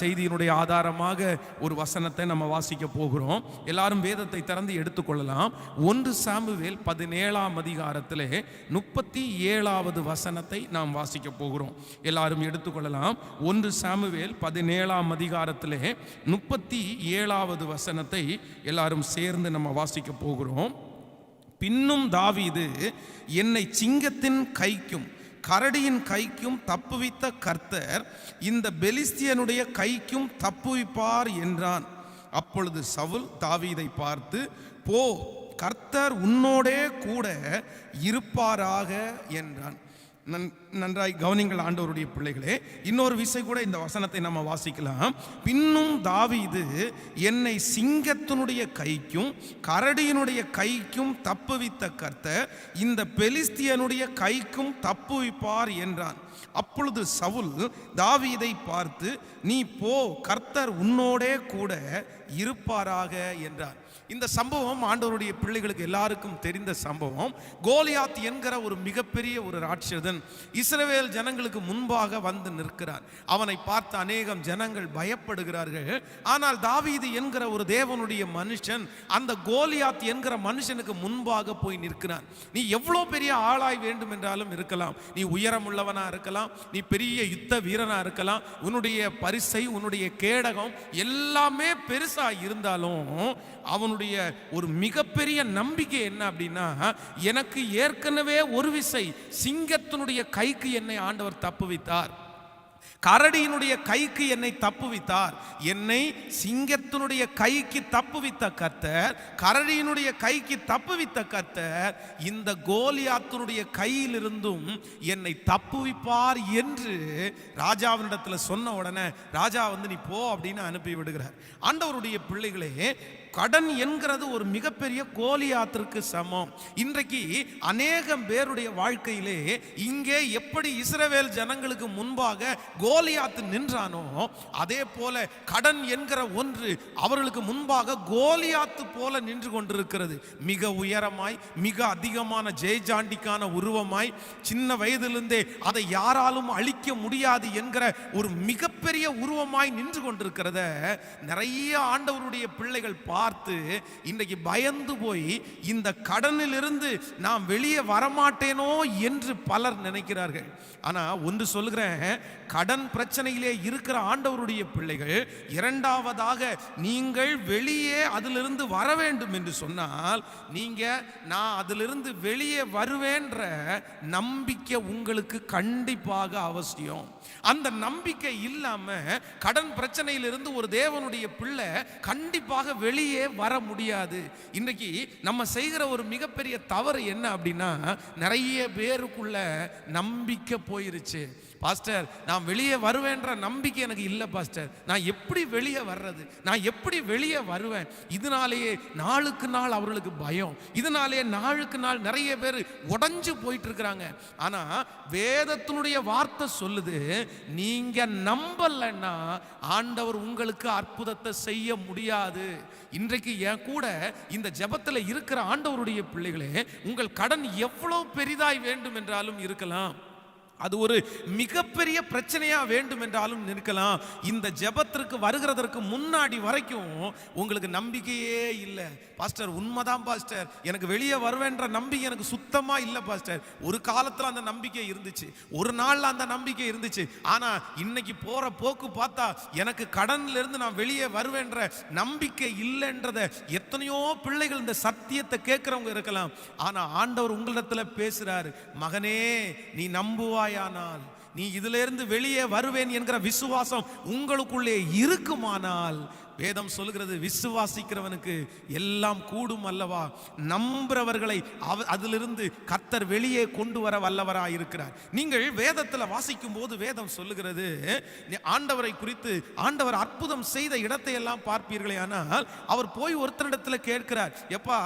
செய்தியினுடைய ஆதாரமாக ஒரு வசனத்தை நம்ம வாசிக்க போகிறோம். எல்லாரும் வேதத்தை திறந்து எடுத்துக்கொள்ளலாம். 1 சாமுவேல் 17ஆம் அதிகாரத்திலே 37வது வசனத்தை நாம் வாசிக்க போகிறோம். எல்லாரும் எடுத்துக்கொள்ளலாம். 1 சாமுவேல் 17ஆம் அதிகாரத்திலே 37வது வசனத்தை எல்லாரும் சேர்ந்து நம்ம வாசிக்க போகிறோம். பின்னும் தாவீது, என்னை சிங்கத்தின் கைக்கும் கரடியின் கைக்கும் தப்புவித்த கர்த்தர் இந்த பெலிஸ்தியனுடைய கைக்கும் தப்புவிப்பார் என்றான். அப்பொழுது சவுல் தாவீதை பார்த்து, போ, கர்த்தர் உன்னோடே கூட இருப்பாராக என்றான். நன்றாய் கவனிங்கள் ஆண்டவருடைய பிள்ளைகளே. இன்னொரு விசை கூட இந்த வசனத்தை நம்ம வாசிக்கலாம். பின்னும் தாவீது, என்னை சிங்கத்தினுடைய கைக்கும் கரடியினுடைய கைக்கும் தப்புவித்த கர்த்தர் இந்த பெலிஸ்தியனுடைய கைக்கும் தப்புவிப்பார் என்றான். அப்பொழுது சவுல் தாவீதை பார்த்து, நீ போ, கர்த்தர் உன்னோடே கூட இருப்பாராக என்றார். இந்த சம்பவம் ஆண்டவருடைய பிள்ளைகளுக்கு எல்லாருக்கும் தெரிந்த சம்பவம். கோலியாத் என்கிற ஒரு மிகப்பெரிய ஒரு ராட்சதன் இஸ்ரவேல் ஜனங்களுக்கு முன்பாக வந்து நிற்கிறார். அவனை பார்த்து அநேகம் ஜனங்கள் பயப்படுகிறார்கள். ஆனால் தாவீது என்கிற ஒரு தேவனுடைய மனுஷன் அந்த கோலியாத் என்கிற மனுஷனுக்கு முன்பாக போய் நிற்கிறான். நீ எவ்வளோ பெரிய ஆளாய் வேண்டும் என்றாலும் இருக்கலாம், நீ உயரமுள்ளவனா இருக்கலாம், நீ பெரிய யுத்த வீரனா இருக்கலாம், உன்னுடைய பரிசை உன்னுடைய கேடகம் எல்லாமே பெருசா இருந்தாலும் அவனுடைய ஒரு மிகப்பெரிய நம்பிக்கை என்ன அப்படின்னா, எனக்கு ஏற்கனவே ஒரு விசை சிங்கத்தினுடைய கைக்கு என்னை ஆண்டவர் தப்புவித்தார், கரடியினுடைய கைக்கு என்னை தப்புவித்தார். என்னை சிங்கத்தினுடைய கைக்கு தப்புவித்த கர்த்தர், கரடியினுடைய கைக்கு தப்புவித்த கர்த்தர் இந்த கோலியாத்தினுடைய கையிலிருந்தும் என்னை தப்புவிப்பார் என்று ராஜாவினிடத்தில் சொன்ன உடனே ராஜா வந்து, நீ போ அப்படின்னு அனுப்பி விடுகிறார். ஆண்டவருடைய பிள்ளைகளே, கடன் என்கிறது ஒரு மிகப்பெரிய கோலியாத்திற்கு சமம். இன்றைக்கு அநேகம் பேருடைய வாழ்க்கையிலே இங்கே எப்படி இஸ்ரவேல் ஜனங்களுக்கு முன்பாக கோலியாத்து நின்றானோ, அதே போல கடன் என்கிற ஒன்று அவர்களுக்கு முன்பாக கோலியாத்து போல நின்று கொண்டிருக்கிறது. மிக உயரமாய், மிக அதிகமான ஜெயஜாண்டிக்கான உருவமாய், சின்ன வயதிலிருந்தே அதை யாராலும் அழிக்க முடியாது என்கிற ஒரு மிகப்பெரிய உருவமாய் நின்று கொண்டிருக்கிறத நிறைய ஆண்டவருடைய பிள்ளைகள் பார்த்து இன்றைக்கு பயந்து போய் இந்த கடனிலிருந்து நான் வெளியே வரமாட்டேனோ என்று பலர் நினைக்கிறார்கள். ஆனா ஒன்று சொல்கிறேன், கடன் பிரச்சனையிலே இருக்கிற ஆண்டவருடைய பிள்ளைகள் இரண்டாவதாக நீங்கள் வெளியே அதிலிருந்து வர வேண்டும் என்று சொன்னால், நீங்க நான் அதிலிருந்து வெளியே வருவேன்ற நம்பிக்கை உங்களுக்கு கண்டிப்பாக அவசியம். அந்த நம்பிக்கை இல்லாம கடன் பிரச்சனையிலிருந்து ஒரு தேவனுடைய பிள்ளை கண்டிப்பாக வெளியே வர முடியாது. இன்றைக்கு நம்ம செய்கிற ஒரு மிகப்பெரிய தவறு என்ன அப்படின்னா, நிறைய பேருக்குள்ள நம்பிக்கை போயிருச்சு. பாஸ்டர், நான் வெளியே வருவேன்ற நம்பிக்கை எனக்கு இல்லை பாஸ்டர், நான் எப்படி வெளியே வர்றது, நான் எப்படி வெளியே வருவேன்? இதனாலேயே நாளுக்கு நாள் அவர்களுக்கு பயம், இதனாலேயே நாளுக்கு நாள் நிறைய பேர் உடைஞ்சு போயிட்டு இருக்கிறாங்க. ஆனா வேதத்தினுடைய வார்த்தை சொல்லுது, நீங்க நம்பலன்னா ஆண்டவர் உங்களுக்கு அற்புதத்தை செய்ய முடியாது. இன்றைக்கு என் கூட இந்த ஜெபத்தில் இருக்கிற ஆண்டவருடைய பிள்ளைகளே, உங்கள் கடன் எவ்வளவு பெரிதாய் வேண்டும் என்றாலும் இருக்கலாம், அது ஒரு மிகப்பெரிய பிரச்சனையா வேண்டும் என்றாலும் இருக்கலாம், இந்த ஜெபத்திற்கு வருகிறதற்கு முன்னாடி வரைக்கும் உங்களுக்கு நம்பிக்கையே இல்லை. பாஸ்டர், உண்மைதான் பாஸ்டர், எனக்கு வெளியே வருவேன்ற நம்பிக்கை எனக்கு சுத்தமா இல்லை பாஸ்டர். ஒரு காலத்தில் அந்த நம்பிக்கை இருந்துச்சு, ஒரு நாள்ல அந்த நம்பிக்கை இருந்துச்சு. ஆனா இன்னைக்கு போற போக்கு பார்த்தா எனக்கு கடன்ல இருந்து நான் வெளியே வருவேன்ற நம்பிக்கை இல்லைன்றத எத்தனையோ பிள்ளைகள் இந்த சத்தியத்தை கேட்கிறவங்க இருக்கலாம். ஆனா ஆண்டவர் உங்களிடத்துல பேசுறாரு, மகனே, நீ நம்புவாயானால், நீ இதிலிருந்து வெளியே வருவேன் என்கிற விசுவாசம் உங்களுக்குள்ளே இருக்குமானால், வேதம் சொல்லுகிறது, விசுவாசிக்கிறவனுக்கு எல்லாம் கூடும் அல்லவா. நம்புறவர்களை அதிலிருந்து கர்த்தர் வெளியே கொண்டு வர வல்லவராய் இருக்கிறார். நீங்கள் வேதத்தில் வாசிக்கும் போது வேதம் சொல்லுகிறது, ஆண்டவரை குறித்து ஆண்டவர் அற்புதம் செய்த இடத்தை எல்லாம் பார்ப்பீர்களே. ஆனால் அவர் போய் ஒருத்தரிடத்தில் கேட்கிறார், எப்பா,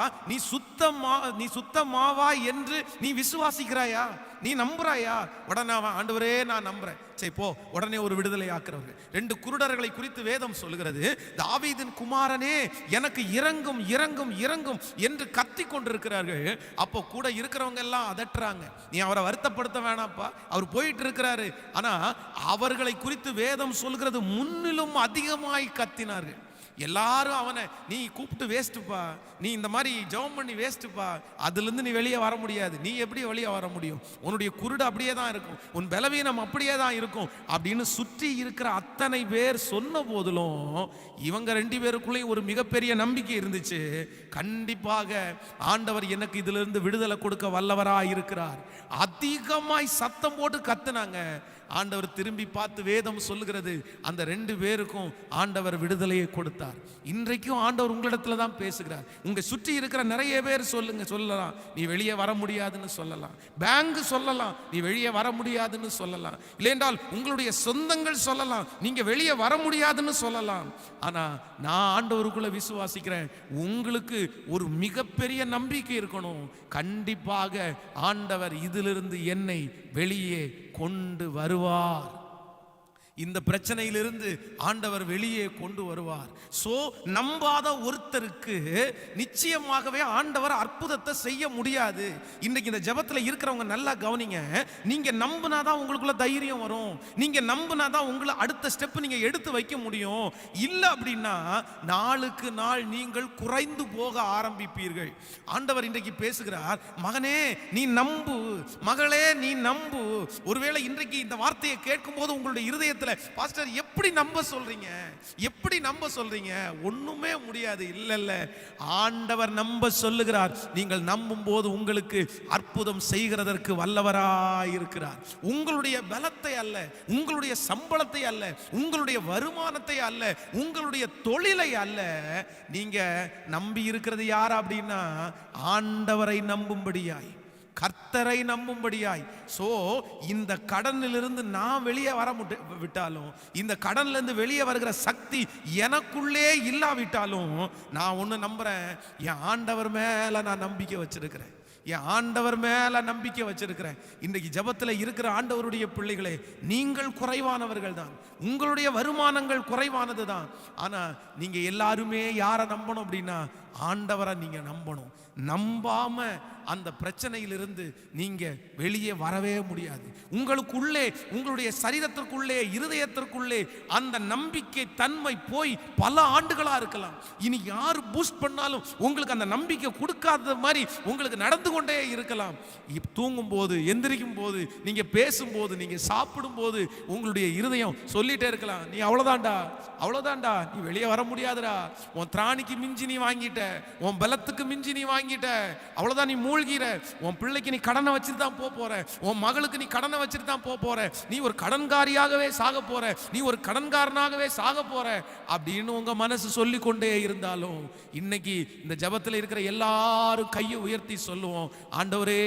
நீ சுத்தமாவா என்று நீ விசுவாசிக்கிறாயா, நீ நம்புறாயா? உடனே ஆண்டவரே நான் நம்புறேன். சரி போ, உடனே ஒரு விடுதலை ஆக்குறவர்கள். 2 குருடர்களை குறித்து வேதம் சொல்லுகிறது, தாவீதின் குமாரனே எனக்கு இறங்கும் இறங்கும் இறங்கும் என்று கத்தி கொண்டிருக்கிறார்கள். அப்போ கூட இருக்கிறவங்க எல்லாம் அதட்டுறாங்க, நீ அவரை வருத்தப்படுத்த வேணாப்பா, அவர் போயிட்டு இருக்கிறாரு. ஆனா அவர்களை குறித்து வேதம் சொல்கிறது முன்னிலும் அதிகமாய் கத்தினார்கள். எல்லாரும் அவனை நீ கூப்பிட்டு வேஸ்ட்டுப்பா, நீ இந்த மாதிரி ஜெபம் பண்ணி வேஸ்ட்டுப்பா, அதுலேருந்து நீ வெளியே வர முடியாது, நீ எப்படி வெளியே வர முடியும், உன்னுடைய குருடு அப்படியே தான் இருக்கும், உன் பலவீனம் அப்படியே தான் இருக்கும் அப்படின்னு சுற்றி இருக்கிற அத்தனை பேர் சொன்ன போதிலும் இவங்க 2 பேருக்குள்ளேயும் ஒரு மிகப்பெரிய நம்பிக்கை இருந்துச்சு. கண்டிப்பாக ஆண்டவர் எனக்கு இதிலிருந்து விடுதலை கொடுக்க வல்லவராக இருக்கிறார். அதிகமாய் சத்தம் போட்டு கத்துனாங்க. ஆண்டவர் திரும்பி பார்த்து வேதம் சொல்லுகிறது அந்த 2 பேருக்கும் ஆண்டவர் விடுதலையை கொடுத்தார். இன்றைக்கும் ஆண்டவர் உங்களிடத்துல தான் பேசுகிறார். உங்க சுற்றி இருக்கிற நிறைய பேர் சொல்லலாம் நீ வெளியே வர முடியாதுன்னு சொல்லலாம், பேங்க் சொல்லலாம் நீ வெளியே வர முடியாதுன்னு சொல்லலாம், இல்லையென்றால் உங்களுடைய சொந்தங்கள் சொல்லலாம் நீங்க வெளியே வர முடியாதுன்னு சொல்லலாம். ஆனா நான் ஆண்டவருக்குள்ள விசுவாசிக்கிறேன், உங்களுக்கு ஒரு மிகப்பெரிய நம்பிக்கை இருக்கணும். கண்டிப்பாக ஆண்டவர் இதிலிருந்து என்னை வெளியே கொண்டு வருவார். இந்த பிரச்சனையிலிருந்து ஆண்டவர் வெளியே கொண்டு வருவார். சோ நம்பாத ஒருத்தருக்கு நிச்சயமாகவே ஆண்டவர் அற்புதத்தை செய்ய முடியாது. இன்னைக்கு இந்த ஜெபத்துல இருக்கிறவங்க நல்லா கவனிங்க. நீங்க நம்பினாதான் உங்களுக்குள்ள தைரியம் வரும், நீங்க நம்பினாதான் உங்களை அடுத்த ஸ்டெப் நீங்க எடுத்து வைக்க முடியும். இல்ல அப்படின்னா நாளுக்கு நாள் நீங்கள் குறைந்து போக ஆரம்பிப்பீர்கள். ஆண்டவர் இன்றைக்கு பேசுகிறார், மகனே நீ நம்பு, மகளே நீ நம்பு. ஒருவேளை இன்றைக்கு இந்த வார்த்தையை கேட்கும் போது உங்களுடைய இருதயத்தில் பாஸ்டர் எப்படி நம்ப சொல்றீங்க, எப்படி நம்ப சொல்றீங்க, ஒண்ணுமே முடியாது. இல்ல ஆண்டவர் நம்ப சொல்லுகிறார். நீங்கள் நம்பும் போது உங்களுக்கு அற்புதம் செய்கிறதற்கு வல்லவராயிருக்கிறார். உங்களுடைய பலத்தை அல்ல, உங்களுடைய சம்பளத்தை அல்ல, உங்களுடைய வருமானத்தை அல்ல, உங்களுடைய தொழிலை அல்ல, நீங்க நம்பி இருக்கிறது யார் அப்படின்னா ஆண்டவரை நம்பும்படியாய், கர்த்தரை நம்பும்படியாய். சோ இந்த கடனிலிருந்து நான் வெளியே வர விட்டாலும், இந்த கடன்ல இருந்து வெளியே வருகிற சக்தி எனக்குள்ளே இல்லாவிட்டாலும் நான் ஒண்ணு நம்புறேன், என் ஆண்டவர் மேல நான் நம்பிக்கை வச்சிருக்கிறேன், என் ஆண்டவர் மேல நம்பிக்கை வச்சிருக்கிறேன். இன்றைக்கு ஜெபத்தில் இருக்கிற ஆண்டவருடைய பிள்ளைகளே, நீங்கள் குறைவானவர்கள் தான், உங்களுடைய வருமானங்கள் குறைவானது தான். ஆனா நீங்க எல்லாருமே யாரை நம்பணும் அப்படின்னா ஆண்டவரை நீங்க நம்பணும். நம்பாம அந்த பிரச்சனையிலிருந்து நீங்க வெளியே வரவே முடியாது. உங்களுக்குள்ளே, உங்களுடைய சரீரத்திற்குள்ளே, இருதயத்திற்குள்ளே அந்த நம்பிக்கை தன்மை போய் பல ஆண்டுகளா இருக்கலாம். இனி யார் பூஸ்ட் பண்ணாலும் உங்களுக்கு அந்த நம்பிக்கை கொடுக்காத மாதிரி உங்களுக்கு நடந்து கொண்டே இருக்கலாம். தூங்கும் போது, எந்திரிக்கும் போது, நீங்க பேசும்போது, நீங்க சாப்பிடும் போது உங்களுடைய இருதயம் சொல்லிட்டே இருக்கலாம், நீ அவ்வளவுதான்டா, அவ்வளவுதான்டா, நீ வெளியே வர முடியாதுடா, உன் திராணிக்கு மிஞ்சி நீ வாங்கிட்ட, உன் பலத்துக்கு மிஞ்சி நீ வாங்கிட்ட, அவ்வளவுதான், நீ மூழ்கிற, உன் பிள்ளைக்கு நீ கடனை வச்சுட்டு தான் போற, உன் மகளுக்கு நீ கடனை வச்சுட்டு தான் போற, நீ ஒரு கடன்காரியாகவே சாக போற, நீ ஒரு கடன்காரனாகவே சாக போற அப்படின்னு உங்க மனசு சொல்லி கொண்டே இருந்தாலும், இன்னைக்கு இந்த ஜெபத்தில் இருக்கிற எல்லாரும் கையை உயர்த்தி சொல்லுவோம், ஆண்டவரே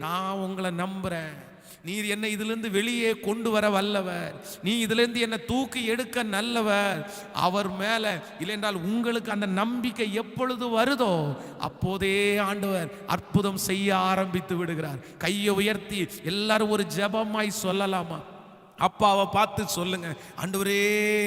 நான் உங்களை நம்புறேன், நீர் என்னை இதிலிருந்து வெளியே கொண்டு வர வல்லவர், நீ இதிலிருந்து என்னை தூக்கி எடுக்க நல்லவர். அவர் மேல இல்லைன்றால் உங்களுக்கு அந்த நம்பிக்கை எப்பொழுது வருதோ அப்போதே ஆண்டவர் அற்புதம் செய்ய ஆரம்பித்து விடுகிறார். கையை உயர்த்தி எல்லாரும் ஒரு ஜெபமாய் சொல்லலாமா? அப்பாவை பார்த்து சொல்லுங்க, ஆண்டவரே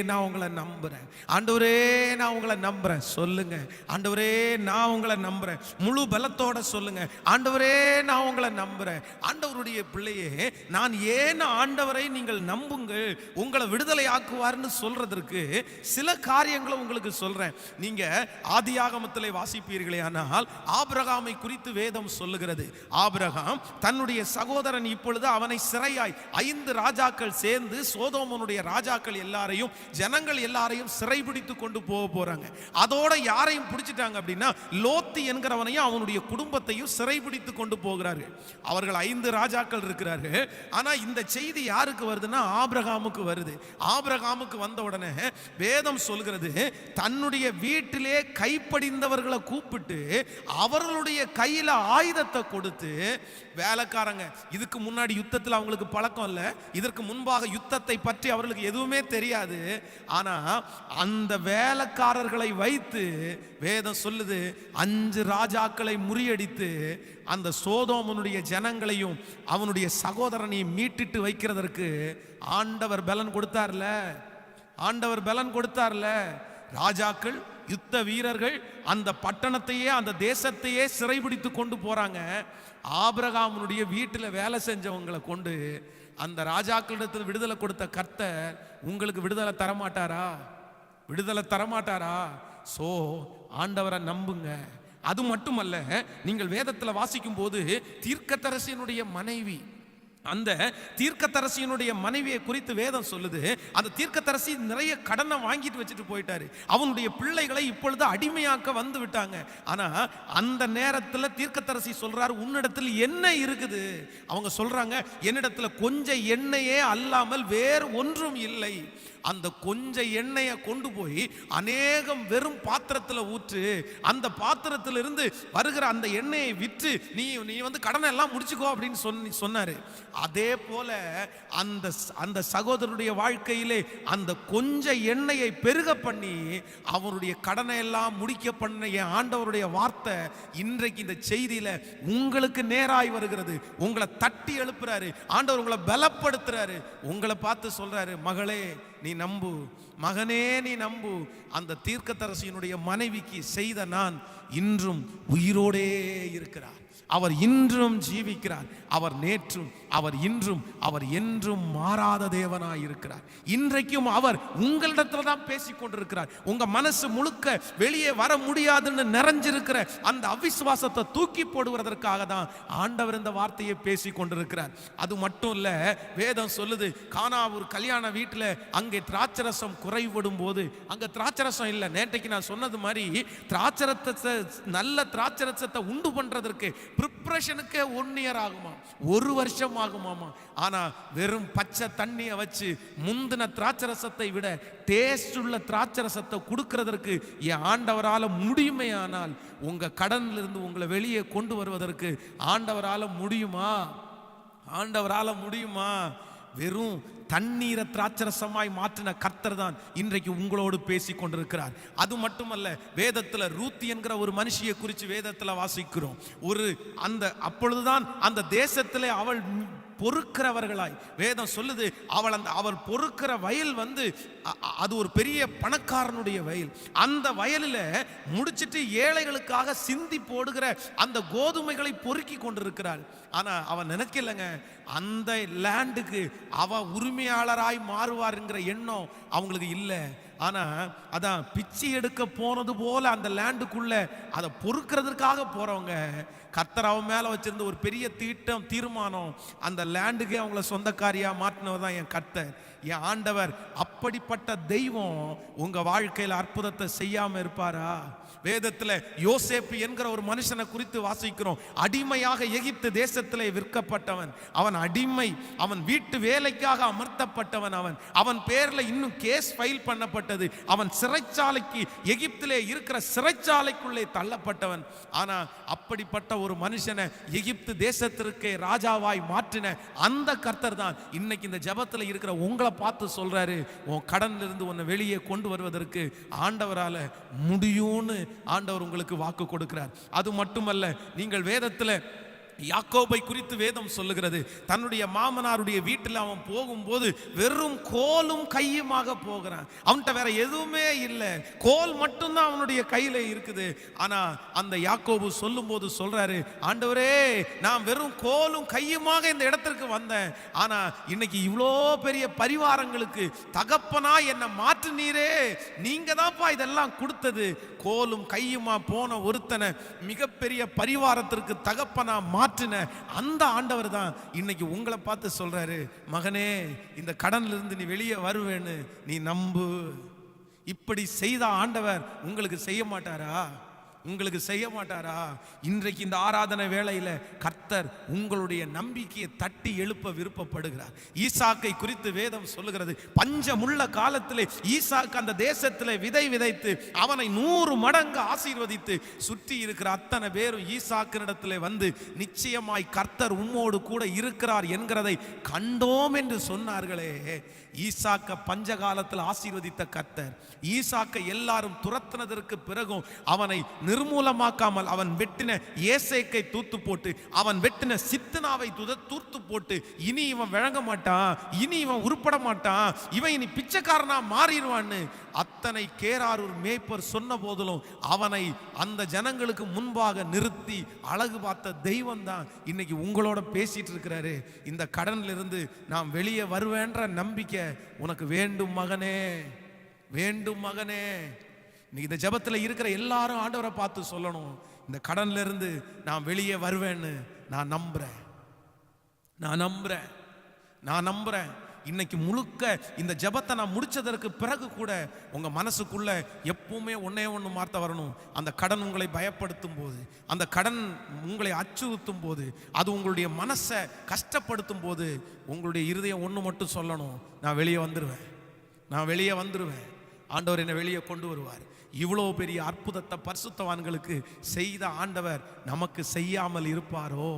நான் உங்களை நம்புறேன், ஆண்டவரே நான் உங்களை நம்புறேன் சொல்லுங்க, ஆண்டவரே நான் உங்களை நம்புறேன், முழு பலத்தோட சொல்லுங்க, ஆண்டவரே நான் உங்களை நம்புறேன். ஆண்டவருடைய பிள்ளையே, நான் ஏன் ஆண்டவரை நீங்கள் நம்புங்கள், உங்களை விடுதலை ஆக்குவார்னு சொல்றதற்கு சில காரியங்களை உங்களுக்கு சொல்றேன். நீங்க ஆதியாகமத்திலே வாசிப்பீர்களே ஆனால் ஆபிரகாமை குறித்து வேதம் சொல்லுகிறது. ஆபிரகாம் தன்னுடைய சகோதரன் இப்பொழுது அவனை சிறையாய் 5 ராஜாக்கள் சேர்ந்து சோதோமனுடைய ராஜாக்கள் எல்லாரையும், ஜனங்கள் எல்லாரையும் சிறைபிடித்து கொண்டு போறாங்க. அதோட யாரையும் பிடிச்சிட்டாங்க அப்படின்னா லோத்து என்கிறவனையும் அவனுடைய குடும்பத்தையும் சிறைபிடித்து கொண்டு போகிறார்கள். அவர்கள் 5 ராஜாக்கள் இருக்கிறார்கள். ஆனா இந்த செய்தி யாருக்கு வருதுன்னா ஆபிரகாமுக்கு வருது. ஆபிரகாமுக்கு வந்த உடனே வேதம் சொல்கிறது, தன்னுடைய வீட்டிலே கைப்படிந்தவர்களை கூப்பிட்டு அவர்களுடைய கையில ஆயுதத்தை கொடுத்து, வேலைக்காரங்க, இதுக்கு முன்னாடி யுத்தத்தில் அவங்களுக்கு பழக்கம் இல்லை, இதற்கு முன்பாக யுத்தத்தை பற்றி அவர்களுக்கு எதுவுமே தெரியாது. ஆனா அந்த வேலைக்காரர்களை வைத்து வேதம் சொல்லுது 5 ராஜாக்களை முறியடித்து அந்த சோதோமனுடைய ஜனங்களையும் அவனுடைய சகோதரனையும் மீட்டிட்டு வைக்கிறதற்கு ஆண்டவர் பலன் கொடுத்தார்ல, ஆண்டவர் பலன் கொடுத்தார்ல. ராஜாக்கள், யுத்த வீரர்கள் அந்த பட்டணத்தையே அந்த தேசத்தையே சிறைபிடித்து கொண்டு போறாங்க. ஆபிரகாமுடைய வீட்டில் வேலை செஞ்சவங்களை கொண்டு அந்த ராஜாக்களிடத்தில் விடுதலை கொடுத்த கர்த்தர் உங்களுக்கு விடுதலை தரமாட்டாரா? விடுதலை தரமாட்டாரா? சோ ஆண்டவரை நம்புங்க. அது மட்டுமல்ல, நீங்கள் வேதத்தில் வாசிக்கும் போது தீர்க்கதரிசியினுடைய மனைவி, அந்த தீர்க்கதரிசியினுடைய மனைவியை குறித்து வேதம் சொல்லுது. அந்த தீர்க்கதரிசி நிறைய கடனை வாங்கிட்டு வச்சுட்டு போயிட்டாரு. அவனுடைய பிள்ளைகளை இப்பொழுது அடிமையாக்க வந்து விட்டாங்க. ஆனா அந்த நேரத்தில் தீர்க்கதரிசி சொல்றாரு, உன்னிடத்தில் என்ன இருக்குது? அவங்க சொல்றாங்க, என்னிடத்துல கொஞ்சம் எண்ணெயே அல்லாமல் வேறு ஒன்றும் இல்லை. அந்த கொஞ்சம் எண்ணெயை கொண்டு போய் அநேகம் வெறும் பாத்திரத்தில் ஊற்று, அந்த பாத்திரத்திலிருந்து வருகிற அந்த எண்ணெயை விற்று நீ வந்து கடனை எல்லாம் முடிச்சுக்கோ அப்படின்னு சொன்னாரு. அதே போல அந்த சகோதரனுடைய வாழ்க்கையிலே அந்த கொஞ்ச எண்ணெயை பெருக பண்ணி அவருடைய கடனை எல்லாம் முடிக்க பண்ண என் ஆண்டவருடைய வார்த்தை இன்றைக்கு இந்த செய்தியில உங்களுக்கு நேராய் வருகிறது. உங்களை தட்டி எழுப்புறாரு ஆண்டவர், உங்களை பலப்படுத்துறாரு. உங்களை பார்த்து சொல்றாரு, மகளே நீ நம்பு, மகனே நீ நம்பு. அந்த தீர்க்கதரிசியினுடைய மனைவிக்கு செய்த நான் இன்றும் உயிரோடே இருக்கிறார். அவர் இன்றும் ஜீவிக்கிறார். அவர் நேற்றும், அவர் இன்றும், அவர் என்றும் மாறாத தேவனாய் இருக்கிறார். இன்றைக்கும் அவர் உங்களிடத்துல தான் பேசிக் கொண்டிருக்கிறார். உங்க மனசு முழுக்க வெளியே வர முடியாதுன்னு நிறைஞ்சிருக்கிற அந்த அவிசுவாசத்தை தூக்கி போடுவதற்காக தான் ஆண்டவர் இந்த வார்த்தையை பேசி கொண்டிருக்கிறார். அது மட்டும் இல்ல, வேதம் சொல்லுது, கானா ஒரு கல்யாண வீட்டில் அங்கே திராட்சரசம் குறைபடும் போது, அங்க திராட்சரசம் இல்லை. நேற்றைக்கு நான் சொன்னது மாதிரி திராட்சரசத்தை, நல்ல திராட்சரசத்தை உண்டு பண்றதற்கு ப்ரிப்பரேஷனுக்கு 1 இயர் ஆகுமா, 1 வருஷம் ஆகுமாமா. ஆனா வெறும் பச்சை தண்ணியை வச்சு முந்தின திராட்சரசத்தை விட டேஸ்ட் உள்ள திராட்சரசத்தை கொடுக்கிறதற்கு என் ஆண்டவரால முடியுமேயானால் உங்க கடன்ல இருந்து உங்களை வெளியே கொண்டு வருவதற்கு ஆண்டவரால முடியுமா? ஆண்டவரால முடியுமா? வெறும் தண்ணீரை திராட்சரசமாய் மாற்றின கர்த்தர் தான் இன்றைக்கு உங்களோடு பேசி கொண்டிருக்கிறார். அது மட்டுமல்ல, வேதத்துல ரூத் என்கிற ஒரு மனுஷியை குறித்து வேதத்துல வாசிக்கிறோம். அப்பொழுதுதான் அந்த தேசத்திலே அவள் பொறுக்கிறவர்களாய், வேதம் சொல்லுது, அவள் பொறுக்கிற வயல் வந்து அது ஒரு பெரிய பணக்காரனுடைய வயல். அந்த வயலில் முடிச்சிட்டு ஏழைகளுக்காக சிந்தி போடுகிற அந்த கோதுமைகளை பொறுக்கி கொண்டிருக்கிறாள். ஆனா அவன் நினைக்கலங்க, அந்த லேண்டுக்கு அவ உரிமையாளராய் மாறுவாருங்கிற எண்ணம் அவங்களுக்கு இல்லை. ஆனா அதான் பிச்சை எடுக்க போனது போல அந்த லேண்டுக்குள்ள அதை பொறுக்கிறதுக்காக போறவங்க, கர்த்தர் அவன் மேல வச்சிருந்த ஒரு பெரிய தீர்மானம், அந்த லேண்டுக்கே அவங்கள சொந்தக்காரியா மாற்றினவர் தான் என் கர்த்தர், என் ஆண்டவர். அப்படிப்பட்ட தெய்வம் உங்க வாழ்க்கையில் அற்புதத்தை செய்யாம இருப்பாரா? வேதத்தில் யோசேப்பு என்கிற ஒரு மனுஷனை குறித்து வாசிக்கிறோம். அடிமையாக எகிப்து தேசத்திலே விற்கப்பட்டவன். அவன் அடிமை, அவன் வீட்டு வேலைக்காக அமர்த்தப்பட்டவன். அவன் பேர்ல இன்னும் கேஸ் ஃபைல் பண்ணப்பட்டது. அவன் சிறைச்சாலைக்கு, எகிப்திலே இருக்கிற சிறைச்சாலைக்குள்ளே தள்ளப்பட்டவன். ஆனா அப்படிப்பட்ட ஒரு மனுஷனை எகிப்து தேசத்திற்கு ராஜாவாய் மாற்றின அந்த கர்த்தர் தான் இன்னைக்கு இந்த ஜெபத்தில் இருக்கிற உங்களை பார்த்து சொல்றாரு, உன் கடன்ல இருந்து உன்னை வெளியே கொண்டு வருவதற்கு ஆண்டவரால முடியும்னு ஆண்டவர் உங்களுக்கு வாக்கு கொடுக்கிறார். அது மட்டுமல்ல, நீங்கள் வேதத்தில் யாக்கோபை குறித்து வேதம் சொல்லுகிறது, தன்னுடைய மாமனாருடைய வீட்டில் அவன் போகும்போது வெறும் கோலும் கையுமாக போகிறான். அவன்கிட்ட வேற எதுவுமே இல்லை, கோல் மட்டும்தான் அவனுடைய கையில இருக்குது. ஆனா அந்த யாக்கோபு சொல்லும் போது சொல்றாரு, ஆண்டவரே நான் வெறும் கோலும் கையுமாக இந்த இடத்திற்கு வந்தேன், ஆனா இன்னைக்கு இவ்வளோ பெரிய பரிவாரங்களுக்கு தகப்பனா என்னை மாற்றினீரே, நீங்க தான்ப்பா இதெல்லாம் கொடுத்தது. கோலும் கையுமா போன ஒருத்தனை மிகப்பெரிய பரிவாரத்திற்கு தகப்பனா மாற்றின அந்த ஆண்டவர் தான் இன்னைக்கு உங்களை பார்த்து சொல்றாரு, மகனே இந்த கடன்ல இருந்து நீ வெளியே வருவேன்னு நீ நம்பு. இப்படி செய்த ஆண்டவர் உங்களுக்கு செய்ய மாட்டாரா? உங்களுக்கு செய்ய மாட்டாரா? இன்றைக்கு இந்த ஆராதனை வேளையில கர்த்தர் உங்களுடைய நம்பிக்கையை தட்டி எழுப்ப விருப்பப்படுகிறார். ஈசாக்கை குறித்து வேதம் சொல்லுகிறது, பஞ்சமுள்ள காலத்திலே ஈசாக்கு அந்த தேசத்திலே விதை விதைத்து அவனை 100 மடங்கு ஆசீர்வதித்து சுற்றி இருக்கிற அத்தனை பேரும் ஈசாக்கினிடத்திலே வந்து நிச்சயமாய் கர்த்தர் உம்மோடு கூட இருக்கிறார் என்கிறதை கண்டோம் என்று சொன்னார்களே. ஈசாக்க பஞ்சகாலத்தில் ஆசீர்வதித்த கர்த்தர், ஈசாக்கை எல்லாரும் துரத்தினதற்கு பிறகும் அவனை நிர்மூலமாக்காமல் அவன் வெட்டின ஏசேக்கை தூத்து போட்டு அவன் வெட்டின சித்தனாவை தூத்து போட்டு இனி இவன் விளங்க மாட்டான், இனி இவன் உருப்பட மாட்டான், இவன் இனி பிச்சைக்காரனா மாறிடுவான்னு அத்தனை கேராரூர் மேய்ப்பர் சொன்ன போதிலும் அவனை அந்த ஜனங்களுக்கு முன்பாக நிறுத்தி அழகு பார்த்த தெய்வம் தான் இன்னைக்கு உங்களோட பேசிட்டு இருக்கிறாரு. இந்த கடன்ல இருந்து நான் வெளியே வருவேன்ற நம்பிக்கை உனக்கு வேண்டும் மகனே, வேண்டும் மகனே. இன்னைக்கு இந்த ஜெபத்தில் இருக்கிற எல்லாரும் ஆண்டவரை பார்த்து சொல்லணும், இந்த கடன்ல இருந்து நான் வெளியே வருவேன்னு நான் நம்புறேன், நான் நம்புறேன், நான் நம்புறேன். இன்னைக்கு முழுக்க இந்த ஜெபத்தை நான் முடிச்சதற்கு பிறகு கூட உங்க மனசுக்குள்ள எப்பவுமே ஒன்னே ஒன்று வார்த்தை வரணும். அந்த கடன் உங்களை பயப்படுத்தும் போது, அந்த கடன் உங்களை அச்சுறுத்தும் போது, அது உங்களுடைய மனசை கஷ்டப்படுத்தும் போது உங்களுடைய இருதயம் ஒன்று மட்டும் சொல்லணும், நான் வெளியே வந்துடுவேன், நான் வெளியே வந்துடுவேன், ஆண்டவர் என்னை வெளியே கொண்டு வருவார். இவ்வளோ பெரிய அற்புதத்தை பரிசுத்தவான்களுக்கு செய்த ஆண்டவர் நமக்கு செய்யாமல் இருப்பாரோ?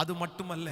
அது மட்டுமல்ல,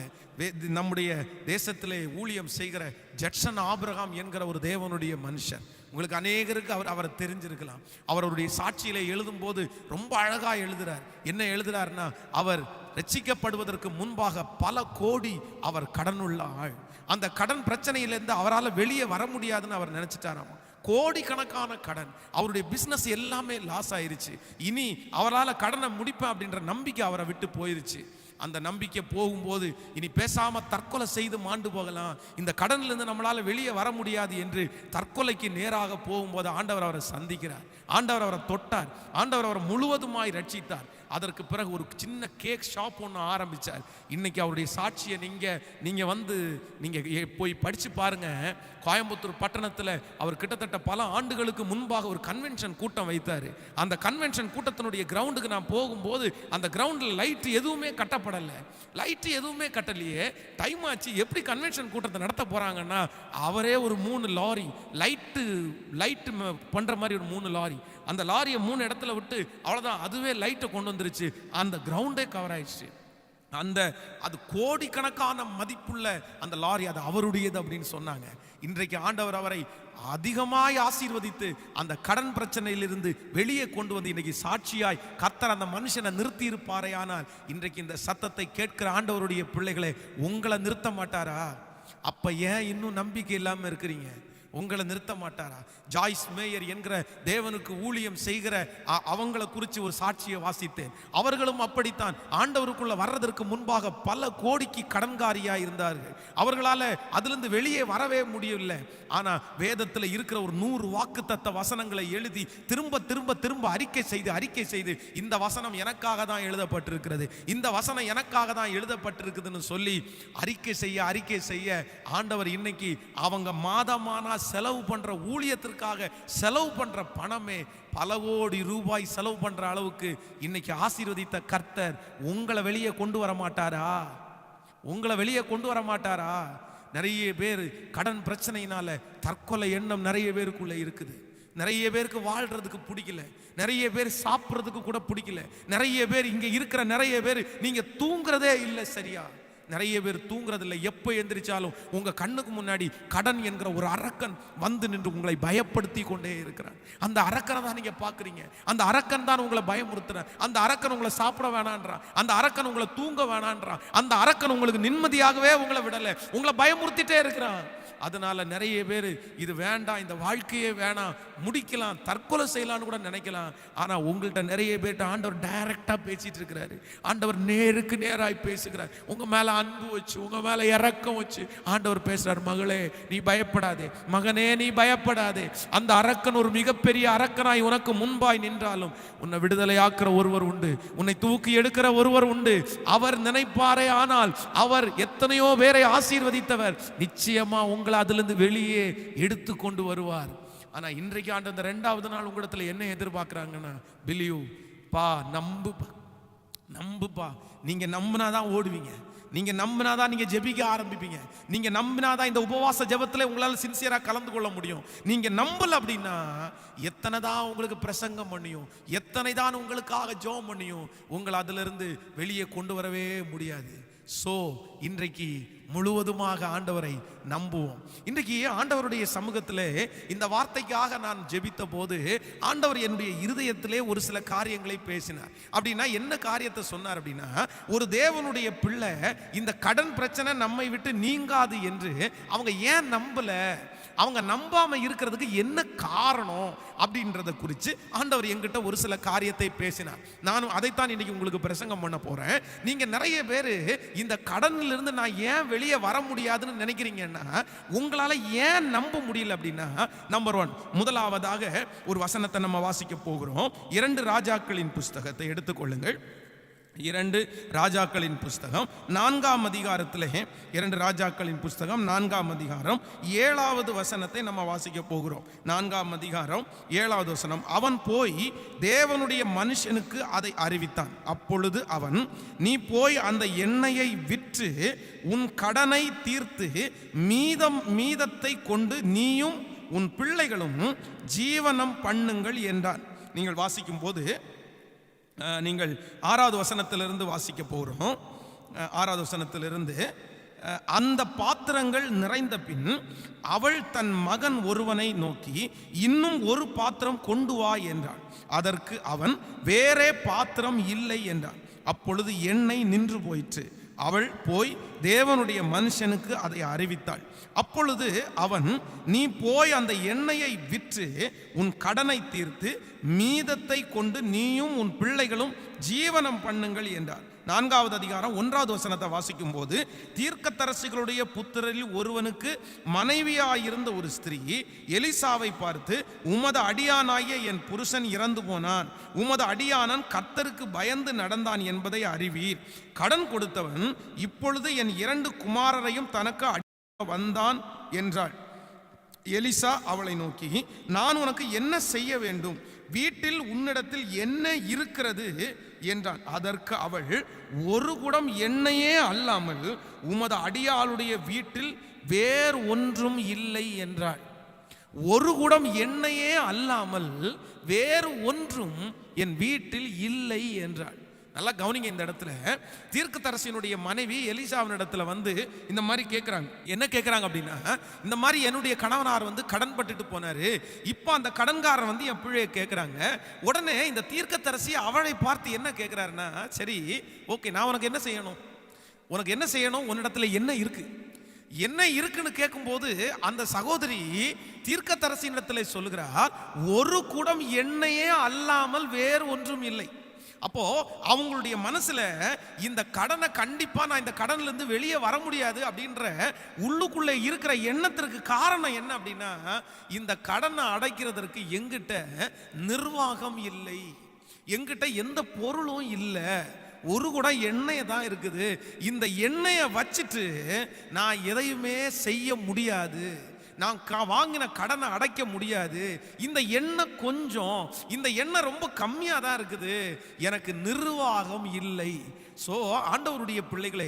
நம்முடைய தேசத்திலே ஊழியம் செய்கிற ஜட்சன் ஆபிரகாம் என்கிற ஒரு தேவனுடைய மனுஷன், உங்களுக்கு அநேகருக்கு அவரை தெரிஞ்சிருக்கலாம். அவருடைய சாட்சியிலே எழுதும் போது ரொம்ப அழகா எழுதுறார். என்ன எழுதுறாருன்னா, அவர் ரட்சிக்கப்படுவதற்கு முன்பாக பல கோடி அவர் கடனுள்ள ஆள். அந்த கடன் பிரச்சனையிலிருந்து அவரால் வெளியே வர முடியாதுன்னு அவர் நினைச்சிட்டாராமா. கோடிக்கணக்கான கடன், அவருடைய பிசினஸ் எல்லாமே லாஸ் ஆயிருச்சு. இனி அவரால் கடனை முடிப்பேன் அப்படின்ற நம்பிக்கை அவரை விட்டு போயிருச்சு. அந்த நம்பிக்கை போகும்போது இனி பேசாம தற்கொலை செய்து மாண்டு போகலாம், இந்த கடன்ல இருந்து நம்மளால வெளியே வர முடியாது என்று தற்கொலைக்கு நேராக போகும்போது ஆண்டவர் அவரை சந்திக்கிறார், ஆண்டவர் அவரை தொட்டார், ஆண்டவர் அவரை முழுவதுமாய் ரட்சித்தார். அதற்கு பிறகு ஒரு சின்ன கேக் ஷாப் ஒன்று ஆரம்பித்தார். இன்னைக்கு அவருடைய சாட்சியை நீங்கள் வந்து நீங்கள் போய் படித்து பாருங்க. கோயம்புத்தூர் பட்டணத்தில் அவர் கிட்டத்தட்ட பல ஆண்டுகளுக்கு முன்பாக ஒரு கன்வென்ஷன் கூட்டம் வைத்தார். அந்த கன்வென்ஷன் கூட்டத்தினுடைய கிரவுண்டுக்கு நான் போகும்போது அந்த கிரவுண்டில் லைட்டு எதுவுமே கட்டப்படலை, லைட்டு எதுவுமே கட்டலையே. டைம் ஆச்சு, எப்படி கன்வென்ஷன் கூட்டத்தை நடத்த போகிறாங்கன்னா, அவரே ஒரு 3 லாரி லைட்டு பண்ணுற மாதிரி ஒரு 3 லாரி, அந்த லாரியை 3 இடத்துல விட்டு அவ்வளோதான், அதுவே லைட்டை கொண்டு வந்துருச்சு. அந்த கிரவுண்டே கவர் ஆயிடுச்சு. அது கோடிக்கணக்கான மதிப்புள்ள அந்த லாரி, அது அவருடையது அப்படின்னு சொன்னாங்க. இன்றைக்கு ஆண்டவர் அவரை அதிகமாய் ஆசீர்வதித்து அந்த கடன் பிரச்சனையிலிருந்து வெளியே கொண்டு வந்து இன்னைக்கு சாட்சியாய் கர்த்தர் அந்த மனுஷனை நிறுத்தி இருப்பாரே. ஆனால் இன்றைக்கு இந்த சத்தத்தை கேட்கிற ஆண்டவருடைய பிள்ளைகளை உங்களை நிறுத்த மாட்டாரா? அப்ப ஏன் இன்னும் நம்பிக்கை இல்லாம இருக்கிறீங்க? உங்களை நிறுத்த மாட்டாரா? ஜாய்ஸ் மேயர் என்கிற தேவனுக்கு ஊழியம் செய்கிற அவங்களை குறித்து ஒரு சாட்சியை வாசித்தேன். அவர்களும் அப்படித்தான் ஆண்டவருக்குள்ள வர்றதற்கு முன்பாக பல கோடிக்கு கடன்காரியா இருந்தார்கள். அவர்களால் அதிலிருந்து வெளியே வரவே முடியவில்லை. ஆனா வேதத்தில் இருக்கிற ஒரு 100 வாக்குத்தத்த வசனங்களை எழுதி திரும்ப திரும்ப திரும்ப அறிக்கை செய்து இந்த வசனம் எனக்காக தான் எழுதப்பட்டிருக்கிறது, இந்த வசனம் எனக்காக தான் எழுதப்பட்டிருக்குதுன்னு சொல்லி அறிக்கை செய்ய ஆண்டவர் இன்னைக்கு அவங்க மாதமானா செலவு பண்ற ஊழியத்திற்காக செலவு பண்ற பணமே பல கோடி ரூபாய் செலவு பண்ற அளவுக்கு இன்னைக்கு ஆசீர்வதித்த கர்த்தர் உங்களை வெளியே கொண்டு வர மாட்டாரா? உங்களை வெளியே கொண்டு வர மாட்டாரா? நிறைய பேர் கடன் பிரச்சனையினால தற்கொலை எண்ணம் நிறைய பேருக்குள்ள இருக்குது. நிறைய பேருக்கு வாழ்றதுக்கு பிடிக்கல, நிறைய பேர் சாப்பிட்றதுக்கு கூட பிடிக்கல, நிறைய பேர் இங்க இருக்கிற நிறைய பேர் நீங்க தூங்குறதே இல்லை சரியா, நிறைய பேர் தூங்குறதில்லை. எப்போ எந்திரிச்சாலும் உங்க கண்ணுக்கு முன்னாடி கடன் என்கிற ஒரு அரக்கன் வந்து நின்று உங்களை பயப்படுத்தி கொண்டே இருக்கிறான். அந்த அரக்கனை தான் நீங்க பாக்குறீங்க, அந்த அரக்கன் தான் உங்களை பயமுறுத்துறான், அந்த அரக்கன் உங்களை சாப்பிட வேணான்றான், அந்த அரக்கன் உங்களை தூங்க வேணான்றான், அந்த அரக்கன் உங்களுக்கு நிம்மதியாகவே உங்களை விடலை, உங்களை பயமுறுத்திட்டே இருக்கிறான். அதனால நிறைய பேர் இது வேண்டாம், இந்த வாழ்க்கையே வேணாம், முடிக்கலாம், தற்கொலை செய்யலான்னு கூட நினைக்கலாம். ஆனா உங்கள்கிட்ட நிறைய பேர்ட்ட ஆண்டவர் டைரக்டா பேசிட்டு இருக்கிறாரு. ஆண்டவர் நேருக்கு நேராய் பேசுகிறார். உங்க மேல அன்பு வச்சு, உங்க மேல இரக்கம் வச்சு ஆண்டவர் பேசுறார். மகளே நீ பயப்படாதே, மகனே நீ பயப்படாதே. அந்த அரக்கன் ஒரு மிகப்பெரிய அரக்கனாய் உனக்கு முன்பாய் நின்றாலும் உன்னை விடுதலையாக்குற ஒருவர் உண்டு, உன்னை தூக்கி எடுக்கிற ஒருவர் உண்டு. அவர் நினைப்பாரே ஆனால் அவர் எத்தனையோ பேரை ஆசீர்வதித்தவர். நிச்சயமா உங்களை அதிலிருந்து வெளியே எடுத்து கொண்டு வருவார். ஆனா இன்றைக்கு ஆண்டு அந்த 2வது நாள் உங்களிடத்துல என்ன எதிர்பார்க்கிறாங்கன்னா, பிலீவ் பா, நம்புப்பா. நீங்க நம்பினாதான் ஓடுவீங்க, நீங்க நம்பினாதான் நீங்க ஜெபிக்க ஆரம்பிப்பீங்க, நீங்க நம்பினாதான் இந்த உபவாச ஜெபத்துல உங்களால சின்சியரா கலந்து கொள்ள முடியும். நீங்க நம்பல அப்படின்னா எத்தனை தான் உங்களுக்கு பிரசங்கம் பண்ணியும், எத்தனை தான் உங்களுக்காக ஜெபம் பண்ணியும் உங்களை அதிலிருந்து வெளியே கொண்டு வரவே முடியாது. சோ இன்றைக்கு முழுவதுமாக ஆண்டவரை நம்புவோம். இன்றைக்கு ஆண்டவருடைய சமூகத்திலே இந்த வார்த்தைக்காக நான் ஜெபித்த போது ஆண்டவர் என்னுடைய இருதயத்திலே ஒரு சில காரியங்களை பேசினார். அப்படின்னா என்ன காரியத்தை சொன்னார் அப்படின்னா, ஒரு தேவனுடைய பிள்ளை இந்த கடன் பிரச்சனை நம்மை விட்டு நீங்காது என்று அவங்க ஏன் நம்பல, அவங்க நம்பாம இருக்கிறதுக்கு என்ன காரணம் அப்படின்றத குறித்து ஆண்டவர் என்கிட்ட ஒரு சில காரியத்தை பேசினார். நானும் அதைத்தான் இன்னைக்கு உங்களுக்கு பிரசங்கம் பண்ண போறேன். நீங்க நிறைய பேர் இந்த கடனில் இருந்து நான் ஏன் வெளியே வர முடியாதுன்னு நினைக்கிறீங்கன்னா, உங்களால ஏன் நம்ப முடியல அப்படின்னா, நம்பர் 1, முதலாவதாக ஒரு வசனத்தை நம்ம வாசிக்க போகிறோம். 2 ராஜாக்களின் புஸ்தகத்தை எடுத்துக்கொள்ளுங்கள். 2 ராஜாக்களின் புஸ்தகம் 4ஆம் அதிகாரத்திலே, 2 ராஜாக்களின் புஸ்தகம் 4ஆம் அதிகாரம் 7வது வசனத்தை நம்ம வாசிக்க போகிறோம். 4ஆம் அதிகாரம் 7வது வசனம். அவன் போய் தேவனுடைய மனுஷனுக்கு அதை அறிவித்தான். அப்பொழுது அவன், நீ போய் அந்த எண்ணெயை விற்று உன் கடனை தீர்த்து மீதத்தை கொண்டு நீயும் உன் பிள்ளைகளும் ஜீவனம் பண்ணுங்கள் என்றான். நீங்கள் வாசிக்கும் போது நீங்கள் 6வது வசனத்திலிருந்து வாசிக்க போகிறோம். 6வது வசனத்திலிருந்து, அந்த பாத்திரங்கள் நிறைந்த பின் அவள் தன் மகன் ஒருவனை நோக்கி, இன்னும் ஒரு பாத்திரம் கொண்டு வா என்றாள். அதற்கு அவன், வேறே பாத்திரம் இல்லை என்றான். அப்பொழுது எண்ணெய் நின்று போயிற்று. அவள் போய் தேவனுடைய மனுஷனுக்கு அதை அறிவித்தாள். அப்பொழுது அவன், நீ போய் அந்த எண்ணெயை விற்று உன் கடனை தீர்த்து மீதத்தை கொண்டு நீயும் உன் பிள்ளைகளும் ஜீவனம் பண்ணுங்கள் என்றார். 4வது அதிகாரம் 1வது வசனத்தை வாசிக்கும் போது, தீர்க்கதரிசிகளுடைய புத்திரரில் ஒருவனுக்கு மனைவியாயிருந்த ஒரு ஸ்திரீ எலிசாவை பார்த்து, உமது அடியானாகிய என் புருஷன் இறந்து போனான், உமது அடியானன் கர்த்தருக்கு பயந்து நடந்தான் என்பதை அறிவீர். கடன் கொடுத்தவன் இப்பொழுது என் 2 குமாரரையும் தனக்கு அடியாக வந்தான் என்றாள். எலிசா அவளை நோக்கி, நான் உனக்கு என்ன செய்ய வேண்டும், வீட்டில் உன்னிடத்தில் என்ன இருக்கிறது என்றான். அதற்கு அவள், ஒரு குடம் எண்ணெயே அல்லாமல் உமது அடியாளுடைய வீட்டில் வேறு ஒன்றும் இல்லை என்றாள். ஒரு குடம் எண்ணெயே அல்லாமல் வேறு ஒன்றும் என் வீட்டில் இல்லை என்றாள். நல்லா கவனிங்க. இந்த இடத்துல தீர்க்கதரிசியினுடைய மனைவி எலிசாவின் இடத்துல வந்து இந்த மாதிரி கேட்குறாங்க. என்ன கேட்குறாங்க அப்படின்னா, இந்த மாதிரி என்னுடைய கணவனார் வந்து கடன் பட்டுட்டு போனாரு, இப்போ அந்த கடன்காரன் வந்து என் பிள்ளையை கேட்குறாங்க. உடனே இந்த தீர்க்கதரிசி அவளை பார்த்து என்ன கேட்குறாருன்னா, சரி ஓகே, நான் உனக்கு என்ன செய்யணும், உனக்கு என்ன செய்யணும், உன்னிடத்துல என்ன இருக்கு, என்ன இருக்குன்னு கேட்கும்போது அந்த சகோதரி தீர்க்கதரிசியினிடத்தில் சொல்லுகிறார், ஒரு குடம் எண்ணெயே அல்லாமல் வேறு ஒன்றும் இல்லை. அப்போ அவங்களுடைய மனசுல இந்த கடனை கண்டிப்பா நான் இந்த கடன்ல இருந்து வெளியே வர முடியாது அப்படின்ற உள்ளுக்குள்ள இருக்கிற எண்ணத்திற்கு காரணம் என்ன அப்படின்னா, இந்த கடனை அடைக்கிறதற்கு எங்கிட்ட நிர்வாகம் இல்லை, எங்கிட்ட எந்த பொருளும் இல்லை, ஒரு குடம் எண்ணெய் தான் இருக்குது, இந்த எண்ணெயை வச்சுட்டு நான் எதையுமே செய்ய முடியாது, நான் வாங்கின கடனை அடைக்க முடியாது, இந்த எண்ணெய் கொஞ்சம், இந்த எண்ணெய் ரொம்ப கம்மியாக தான் இருக்குது, எனக்கு நிர்வாகம் இல்லை. ஸோ ஆண்டவருடைய பிள்ளைகளே,